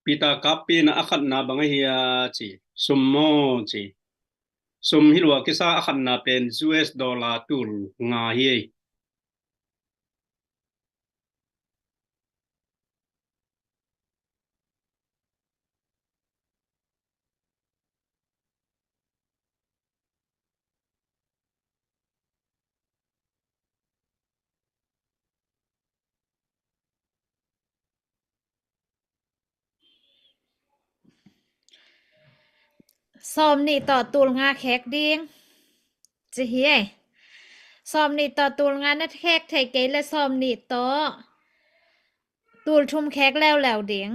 Pita kapi na akan na bangay hiya chi summo chi sum hilwa kisa akan na pen US dollar tul nga hiya som ni to tul nga khek ding chi hi som ni to tul nga na khek thai ke le som ni to tul chum khek leo ding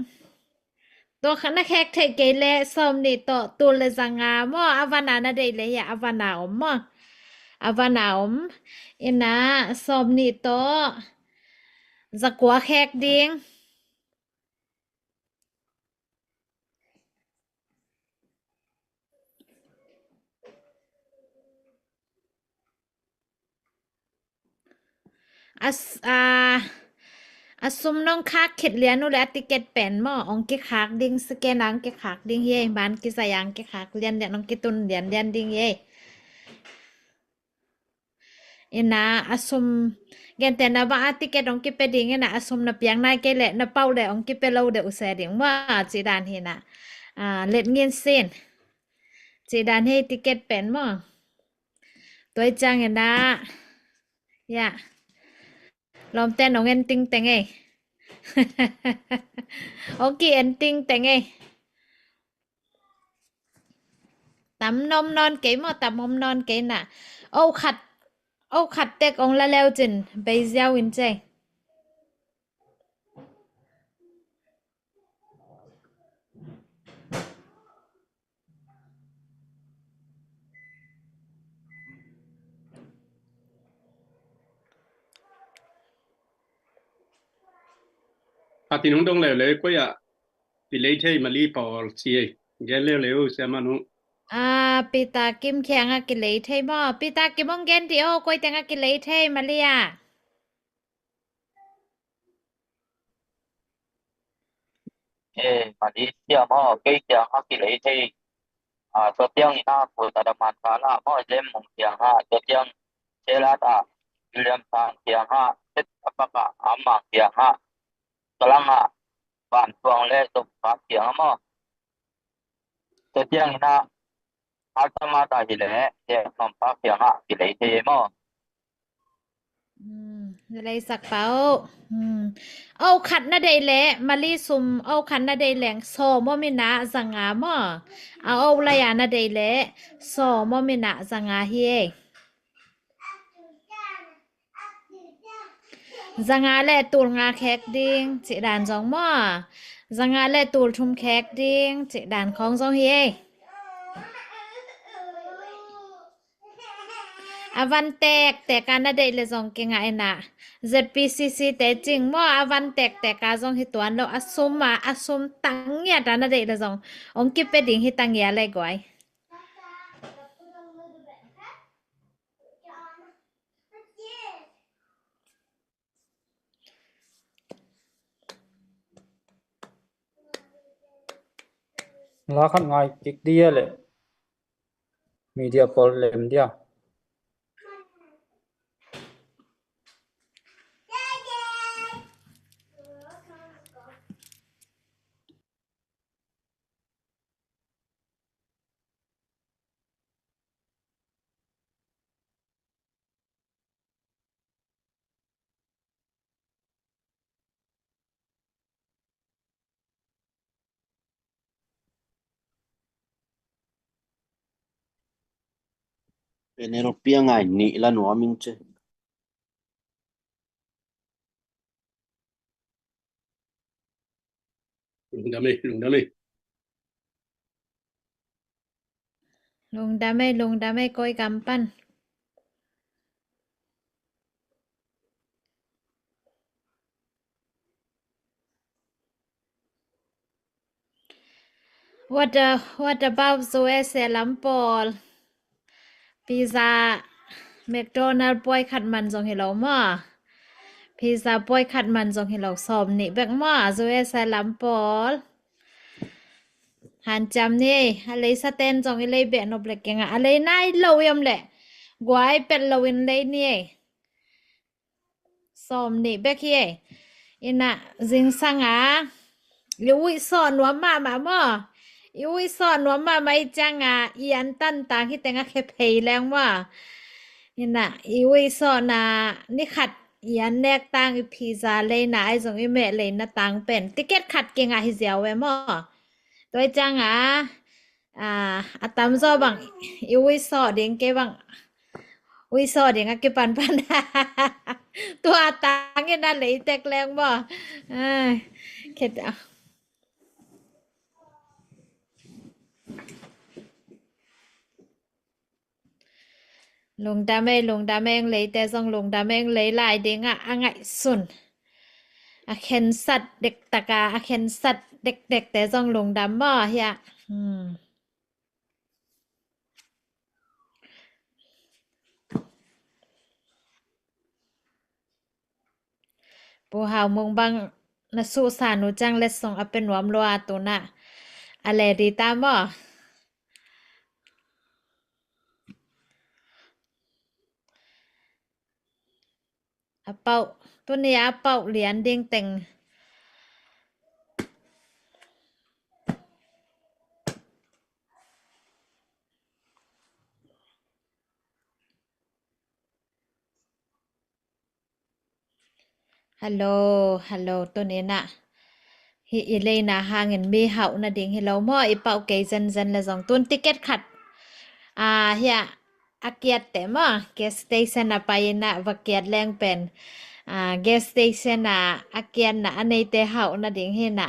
to khana khek thai ke le som ni to tul le zanga mo avana na de le ya avana om mo avana om ina som ni to zakwa khek ding asum nong khak khit lian nu la ticket pen mo ong ki khak ding scan ang ki khak ding ye ban ki sayang ki khak lian lian ong ki tun lian ding ye ina asum gente na ba ticket ong ki pe ding ina asum na piang nai ke le na pau le ong ki pe lo de u se ding ma chi dan hi na let ngien sen chi dan he ticket pen mo toi chang ina ya lom ten ong en ting teng e ong ki en ting teng e tắm nôm non kế mà tắm mông non kế nè âu khát tết ông la leo trình bây giờ in chơi อาทิตย์นู้นต้องเลยก็อย่าติเลยใช่มาลีพอเสียแกเร็วเสียมานุ ปีตากิมแข็งอะกิเลยเทมอปีตากิมมองเกนที่โอ้กวยแตงอะกิเลยเทมาเลยอ่ะ mà đi xem họ cái tiếng họ cái lấy thì số tiếng na của ta đã mang ra là mọi em mong tiếng ha số tiếng sẽ là ta William Tan tiếng ha tất cả các mang tiếng ha số lăng ha bạn tuang lệ tục phát tiếng mà số tiếng na họ ta mà ta chỉ lệ để làm phát tiếng ha cái lấy thì mà อะไรสักเป้าเอาขัดนาได้แหละมาลีซุมเอาขัดนาได้แหลงโซมอมินะสังามอเอาละยานาได้แหละโซมอมินะสังาเฮสังาแลตูลงาแขกดิงจิดานจองมอสังาแลตูลทุมแขกดิงจิดานของจองเฮอาวันแตกแต่การนาได้เลยจองเก่งไงนะ ZPCC แต่จริงมั่วอาวันแตกแต่การจองฮิตวันเราอสมมาอสมตังเงียดานาได้เลยจององกิเป็ดิ่งฮิตังเงียอะไรก่อยlá khát ngay kịch dia lệ media call lem dia enero pia ngai ni la no ming che ลุงดำเลยลุงดำเลย ลงดาไม่ก้อยกำปั้นwhat about Zoe Lampol pizza McDonald ป่วยขัดมันจงให้เรามาพิซซ่าป่วยขัดมันจงให้เราสอบนี่แบกมาZoe Lampol หันจำนี่อะไรสเตนจงอะไรเบนอบเล็กยังอะไรน่าเลวยมแหละกวยเป็นเลวินเลยนี่สอบนี่แบกเฮ้อินะจิงสังยูวิสอนว่ามาม่ยูวิสอนว่ามาไม่จังยันตันต่างที่แต่งแค่เพย์แรงว่าอินะยูวิสอนนี่ขัดยันแนกต่างพิซซ่าเลยนะไอ้จงอีเมเลยนะต่างเป็นติเกตขัดเก่งฮิเซียวเว้มั่ตัวจังอาตามซอบังยูวิสอเด้งเก็บังวิสอเด้งเก็บปันตัวตังเนี่ยน่าเลยแตกแรงบ่เข็ดลงดาเมงเลยแต่ซองลงดาเมงเลยหลายเด้งไงสุนเข็นสัตว์เด็กตะกาเข็นสัตว์เด็กแต่ซองลงดำบ่เฮียปูหาวมงบังนะสู้สานุจังเล็ดส่งเป็นหวมรัวตัวน่ะอะไรดีตามบ่ à bao tôi này à bao liền điên tình hello tôi này nè hi ilay na hangin mi hậu na ding hello mo ipau kay zan la zong tun ticket khat hiya akyat te mo gas station na payina vakyat leng pen gas station na akyat na anay te hậu na ding hi na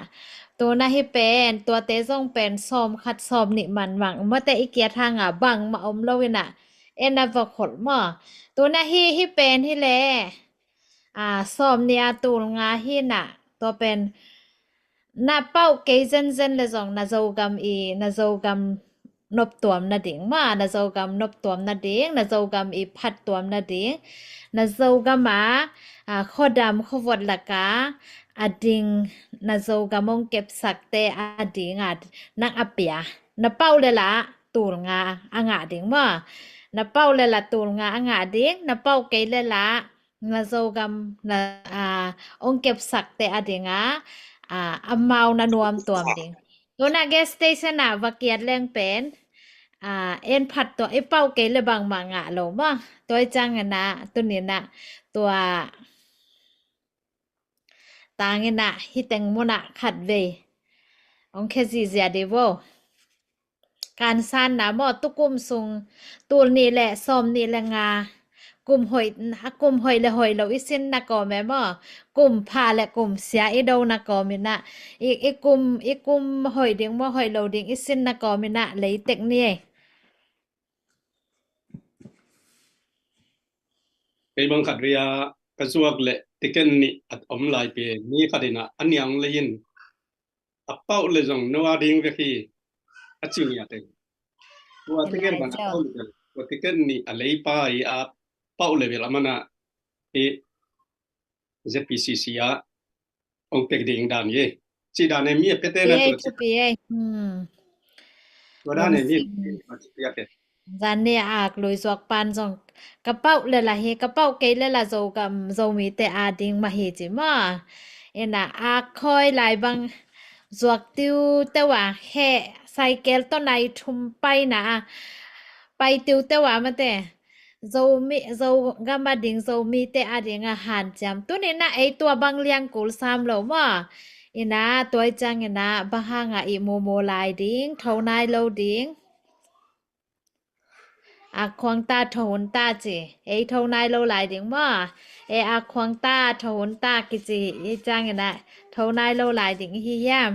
ตัวนะฮิเป็นตัวเตซ่งเป็นซอมคัดซอมนี่มันหวังเมื่อแต่อีเกียทางบังมาอมโลวินะเอ็นนะบอกขดมอตัวนะฮิเป็นฮิแลซอมเนี่ยตูงาฮิน่ะตัวเป็นนาเป้าเกยเซนเลยจงนาโจกำอีนาโจกำนบตัวมนาดิ่งมานาโจกำนบตัวมนาดิ่งนาโจกำอีพัดตัวมนาดิ่งนาโจกำมาข้อดำข้อวดละกาอดิ่งนาโจกำมงเก็บสักเตอดิ่งนักอเปียนาเป้าเลยละตูงาอ่างดิ่งมานาเป้าเลยละตูงาอ่างดิ่งนาเป้าเกยเลยละนาโจกำนาองเก็บสักเตอดิ่งamaw na nuam tuam ding to na gas station na vakiat leng pen en phat to ipau ke le bang ma nga lo ma toy chang na tu ni na tua tang na hiteng mo na khat ve ong khe ji zia de wo การสานนะหมอตุกุมซุงตูลนี่แหละซอมนี่แหละงากลุ่มหอยกลุ่มหอยและหอยเราอีสินนะก็แม่หมอกลุ่มพาและกลุ่มเสียอีโดนะก็มีนะอีกกลุ่มหอยเดียงหมอหอยเราเดียงอีสินนะก็มีนะเลยเต็กนี่ kay bang khadria kasuak le tiken ni at omlai pe ni khadina anyang lein apau le jong noa ding ve khi aching ya te wa tiken ban apau le wa tiken ni alei pa I a pau le vel amana e ZPCC ya ong pek ding dan ye chi dan ne mi pete na PA to to PA wa dan ne mi ya te gian nè lùi giọt pan dòng cái bao là he cái bao cái là dầu cầm dầu mì tệ đinh mà he chỉ mà em là khơi lại bằng giọt tiêu tiêu he cycle to này thum bay nè bay tiêu tiêu mà tệ dầu gamma đinh dầu mì tệ đinh hàn chăm tu nên ấy tua băng liang cổ sam lỗ mà em là tuổi trang em là băng hàng mô lại đinh thâu nai lâu đinh khoang ta thôn ta chị ấy thâu nai lâu lại tiếng mà ấy khoang ta thôn ta cái gì ấy chăng cái này thâu nai lâu lại tiếng hi ya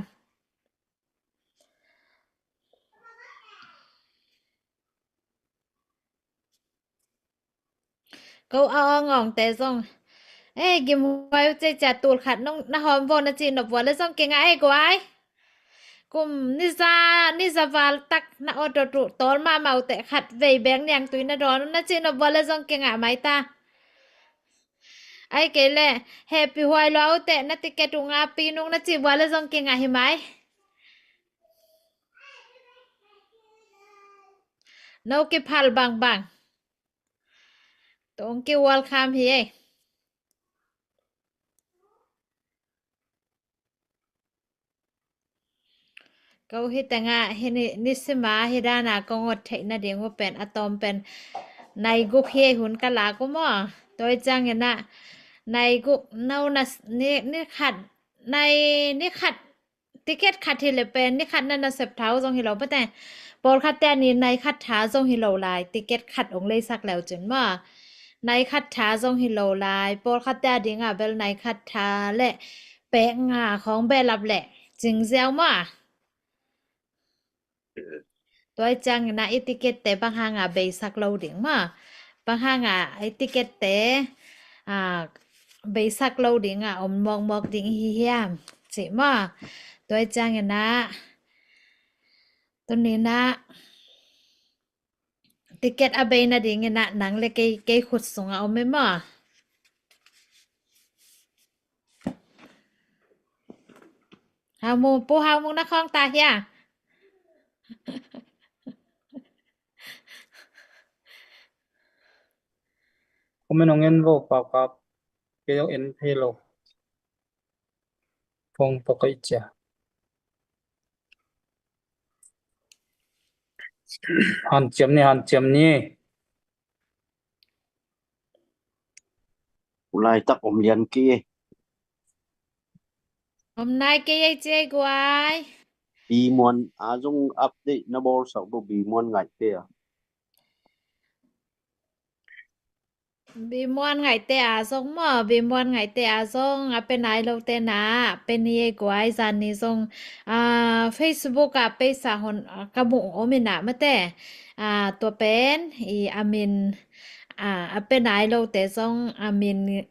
câu ngon tệ xong ấy kim quay chơi chặt tụt khát nó hòm vô nó chỉ nộp vào lấy xong cái ngãi của ai cùng nisa vào tắc nó ở trụ tốn mà màu tệ khát về bén nhang túi nó đó nó chỉ nộp vào lấy xong cái ngãi máy ta ai kể lệ happy hoài lo tệ nó ticket trung pi nung nó chỉ vào lấy xong cái ngãi hi máy nấu cái phal bang bang tông cái welcome hi câu hi tanga hi ni sima hi dana kong ngot thei na ding wo pen atom pen nai gu he hun kala ko mo toy chang na nai gu nau na ni khat nai ni khat ticket khat hi le pen ni khat na na sep thau jong hi lo pa te por khat te ni nai khat tha jong hi lo lai ticket khat ong lei sak leo chen ma nai khat tha jong hi lo lai por khat te ding bel nai khat tha le pe nga khong be lap le jing zeo ma tôi chăng na etiquette te bang hanga be sak lo ding ma bang hanga etiquette te be sak lo ding mong mok ding hi hiam chỉ ma tôi chăng na tôi ni na ticket abe na ding na nang le ke khut sung me ma hao mu na khong ta hia Kumen ongen vo pa ke yo en phelo phong to kai cha han chem ni ulai tak om lian ki hôm nay cái ấy chơi quái bi mon azung update na bor sa bo bi mon ngai te bị muôn ngày tè à xong mà bị muôn ngày tè à xong à bên này lâu tè nà bên này quái dàn này xong Facebook à bên xã hội cái bụng của mình nà mà tèตัวเป็นà mình bên này lâu tè xong mình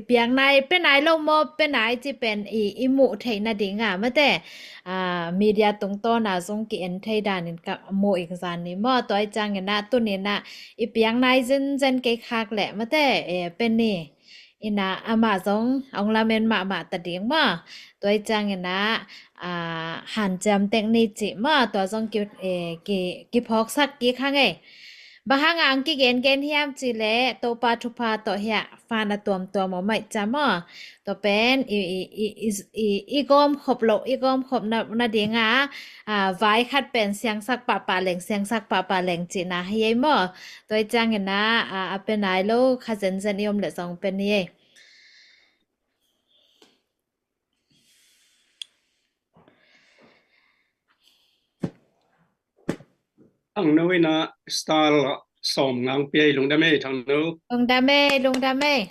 biếng này bên này lâu mà bên này chỉ bên mụ thấy nà đỉnh mà tè media tung to nà xong kiện thấy đàn nên cả mụอีกdàn này màตัวจังเนี่ยนะตัวนี้นะbiếng này dân cái khác lẽ mà thế bên nè ina ama zong ông la men ma ta ding ma tôi chang ina han jam technique chi ma to zong ki phok sak ki khang e bahang ang ki gen hiam chi le to pa thu pa to hya fa na tom mo mai cha ma to pen gom khop lo gom khop na ding vai khat pen siang sak pa leng siang sak pa leng chi na hi mo tôi chang na bên này lo khá dân yom le song bên này thằng nơi na style som ngang pe lung đam mê thằng nơi lung đam mê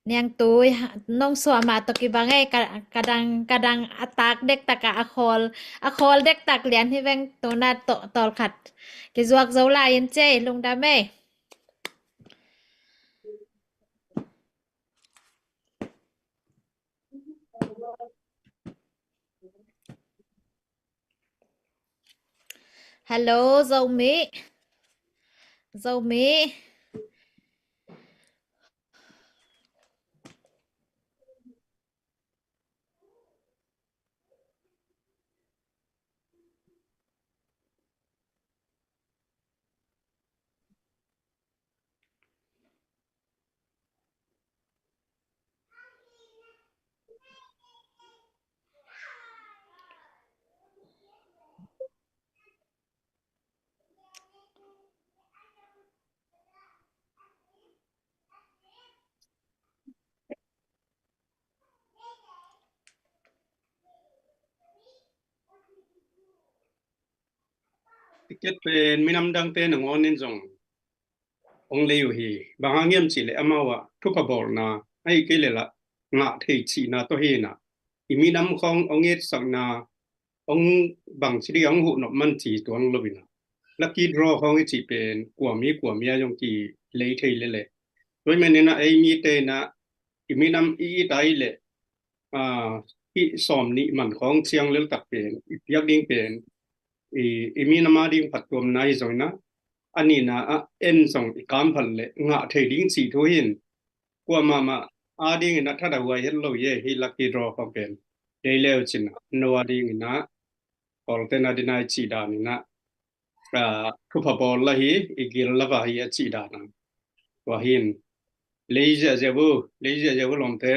niang tôi nong so mà to ki bangai kadang atak dek taka akol dek tak lian hi veng to na tol khat ki zuak zo la yin che lung đam mê hello dâu mỹ ticket pen minam dang te nang on in zong ong le yu hi bang yam chi le amawa thu pa bol na ai ke le la nga thei chi na to he na i minam khong ong et sang na ong bang chi ong hu no man chi to ong lo bina lucky draw khong chi pen kwa mi yong ki le thei le le doi men na ai mi te na i minam dai leที่สอมนี่มันของเชียงเลือกตักเป็นอีกอย่างดิ่งเป็นมีนามาดิ่งผัดตัวในส่วนนะอันนี้นะเอ็นส่งอีกการพันเลยงะเทดิ่งสีทุหินกว่ามาดิ่งนะถ้าเราเห็นเราเย่ให้ลักกี้รอเขาเป็นได้แล้วจินะนัวดิ่งนะพอเต้นอะไรนายจีดานี่นะทุกพบละฮีอีกิลละว่าฮีจีดานะว่าหินเลยจะเจ้าลงเตะ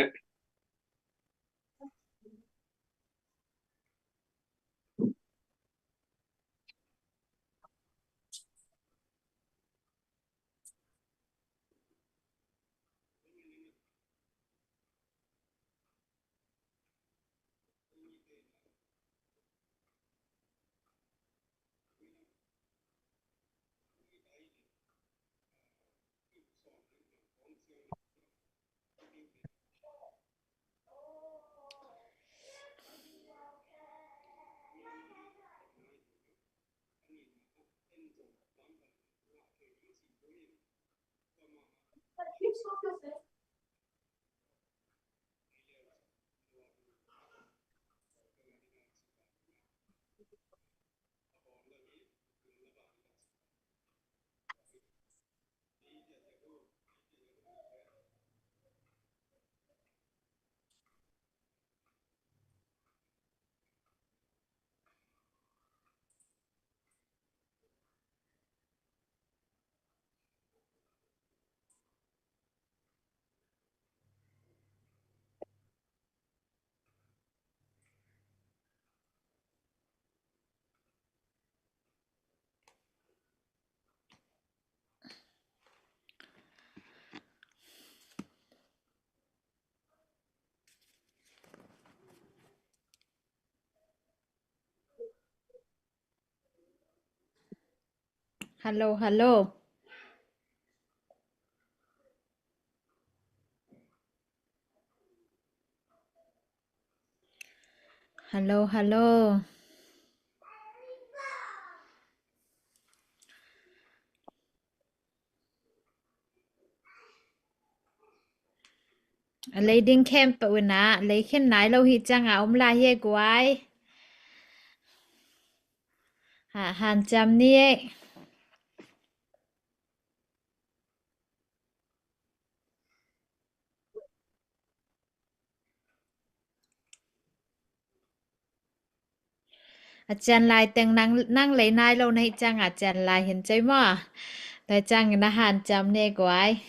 hello hello hello hello lấy đinh kem bự nà lấy khen nái lâu hi chăng à ông la hi quái hàn chăm ni chàng lại tên năng lấy nai lâu nay chăng à chàng lại hiện chơi mà tại chàng đã hàn chăm ni quái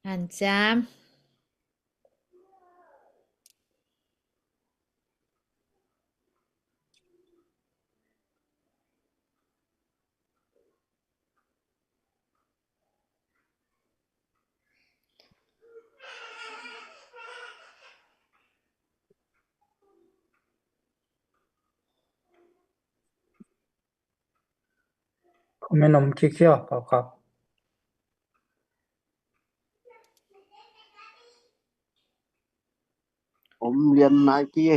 hàn chăm comment om ki kia pa ka liền nai kia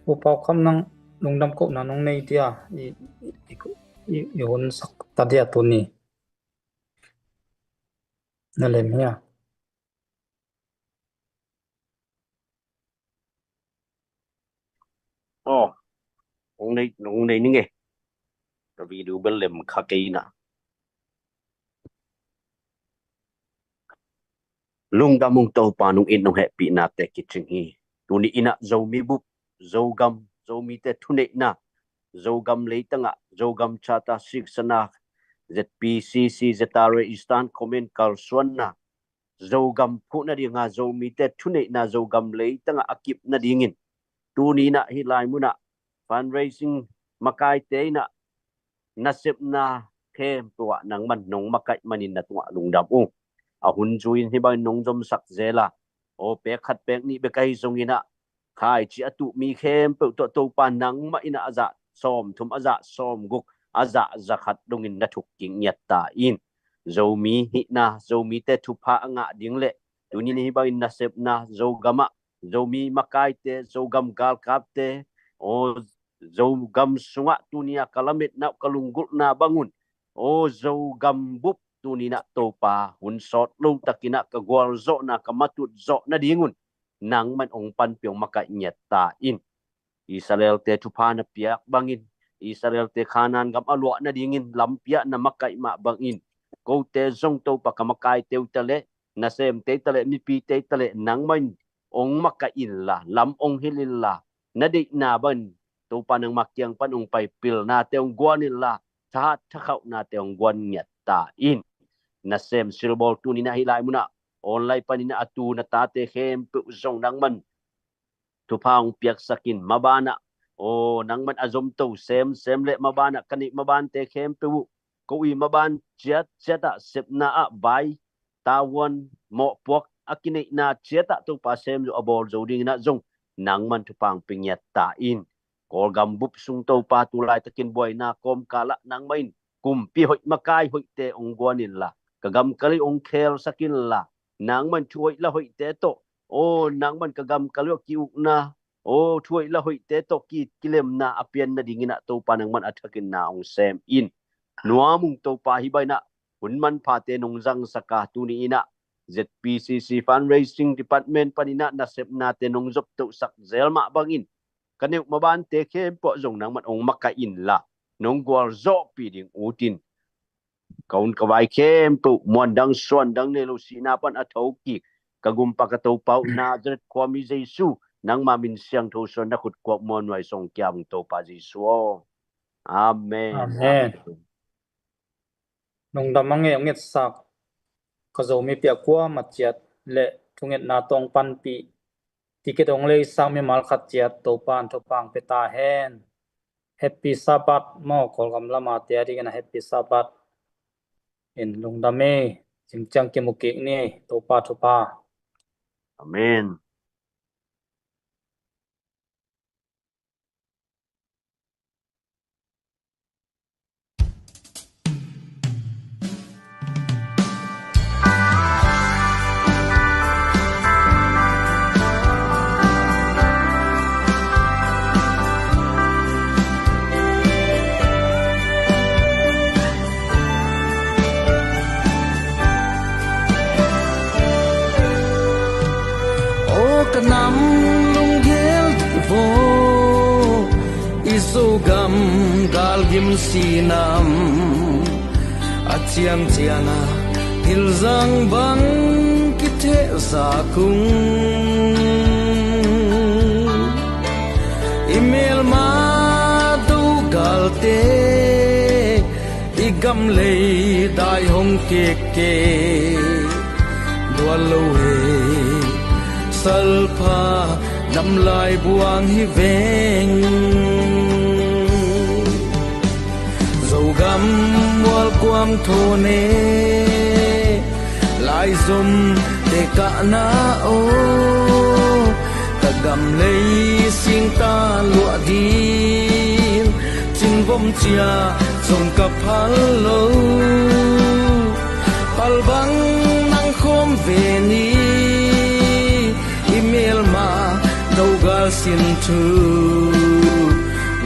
u pa kham nang lungdam ko na nong nei tia i hon sak ta dia tu ni na lem ya ông này ní nghe vì đủ bên lem khá cây nè lung đam mong tàu pa nung in nung happy na te kitchen hi tu ni ina zo mi bu zo gam zo mi te thu nei na zo gam lấy tanga zo gam chata sik sana ZPCC Zetare Eastern comment kal suan na zo gam phu na dinga zo mi te thu nei na zo gam lấy tanga akip na dingin tu ni na hi lai mu na fundraising makai te na nasip na khem tua nang man nong makai manin na tua lung dam u a hun juin hi ba nong jom sak zela o pe khat pek ni be kai zongina khai chi atu mi khem pe to pa nang ma ina aza som thum aza som guk aza zakhat dongin na thuk king nyat ta in zomi hi na zomi te thu pha anga ding le tunin hi ba in nasep na zo gama zomi makai te zo gam gal kap te o zo gam sunga tunia kalamit na kalunggul na bangun o zo gam bup tunina topa hun sot lu takina ka gwal zo na kamatut zo na dingun nang man ong pan piong maka nyet ta in Israel te thupa na piak bangin Israel te khanan gam alwa na dingin lampia na makai ma bangin ko te zong to pa kamakai te utale na sem te tale mi pi te tale nang man ong maka illa lam ong hililla na di na ban to pa nang makyang pan ong pai pil na te ong gwanilla tha thakau na te ong gwan nyet ta in na sem silbol tu ni na hilai muna online panina atu na tate khem pu zong nang man tu paung piak sakin mabana o nang man azom to sem le mabana kani maban te khem pu ko i maban chat chata sepna a bai tawon mo pok akinai na cheta to pa sem zo abor zo ding na zong nang man tu pang pingyat ta in kol gam bup sung to pa tu lai takin boy na kom kala nang main kum pi hoi makai hoi te ong guanin la kagam kali ong khel sakin la nang man chuoi la hoi te to o nang man kagam kali ki uk na o chuoi la hoi te to ki kilem na apian na dingina to pa nang man athakin na ong sem in nuamung to pa hi bai na hunman pha te nong jang saka tu ni ina ZPCC fundraising department panina na sep na te nong jop to sak zelma bangin kaneu maban te khem po jong nang man ong maka in la nong gwal zo pi ding utin kaun kawai khem pu mon dang suan dang ne lo sina pan athau ki kagum pa ka to pau na zret kwami jesu nang ma min siang tho son na khut kwak mon wai song kyam to pa jesu amen Amen. Nong damang e nget sak kazo mi pia kwa machiat le thunget na tong pan pi tiket ong le sang mi mal khat chiat to pan to pang peta hen happy sabat mo kol gam lama te ari gana happy sabat in lung dame jingchang ke muki ni to pa amen Nam lung gel vo isugam galgim sinam achiam chianga hilzang bang kithe zakung email ma du galte igam le dai hong ke dualo he salpa nam lai buang hi veng dầu gam wal quam thô ne lai zum te ka na o ta gam lei sing ta lụa din chin vom chia zum ka phal lo pal bang nang khom ve ni email ma đâu gal xin thu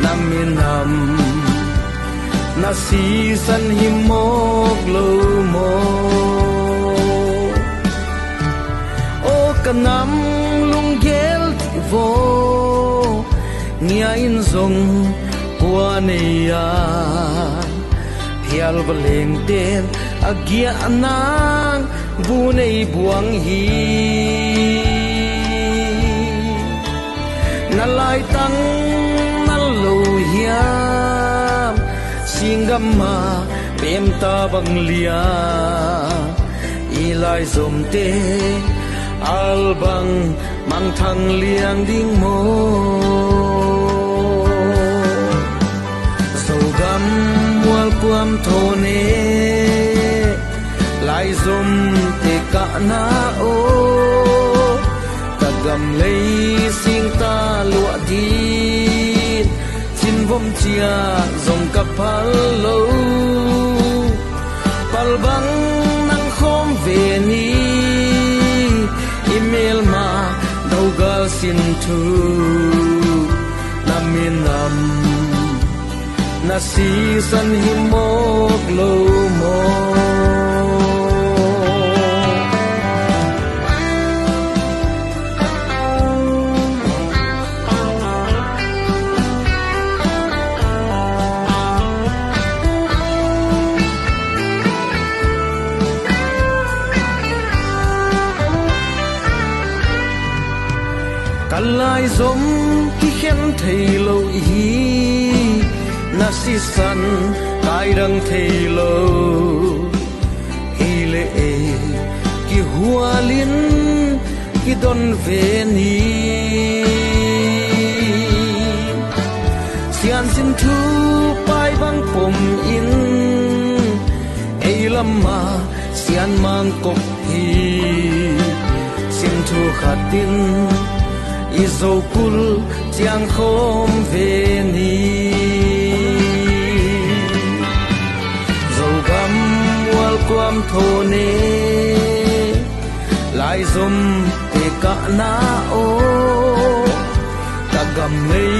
naminam na si san himok lo mo o kanam lung gel vo nia in zong kwa neya hial baleng ten agia anang bu nei buang hi na lai tang na lo hiam singgam ma pem ta bang lia ilai zom te al bang mang thang liang ding mo so gam wal quam tho ne lai zom te ka na o gam lấy sing ta lụa din chin vom chia dòng cặp phal lâu pal bang nang khom về ni email ma đâu gal xin thu naminam na si san himok lo mo lai giống khi khen thầy lâu hi na si san tai đăng thầy lâu hi lệ ki hua liên ki don về ni sian sin thu pai bang pom in ei lama sian mang kop hi thu khát tin i dâu cul chiang khom về ni dâu gam wal quam thô nê lại dùm te cả na ô ta gam lấy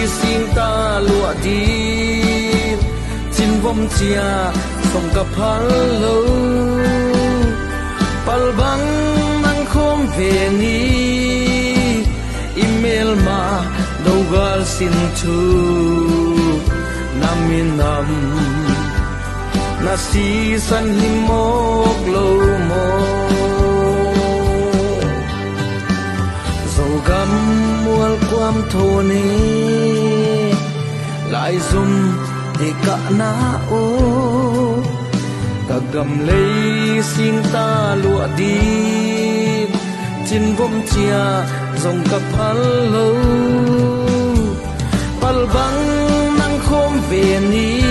xin ta lụa đi chín vong chia sông cặp hal lâu pal bang nang khom về ni email ma đâu gal xin chu namin nam na si san himok lâu mo dầu gam mual quam thô nê lại zoom thì cả na ô cả gầm lấy xin ta lụa đi chín vong chia dòng cặp hal lâu pal bang nang khom về ni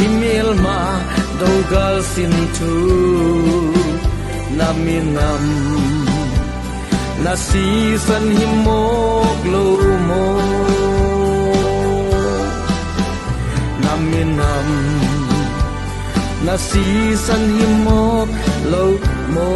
email ma đâu gal xin tu namin nam na si san himok lâu mo namin nam na si san himok lâu mo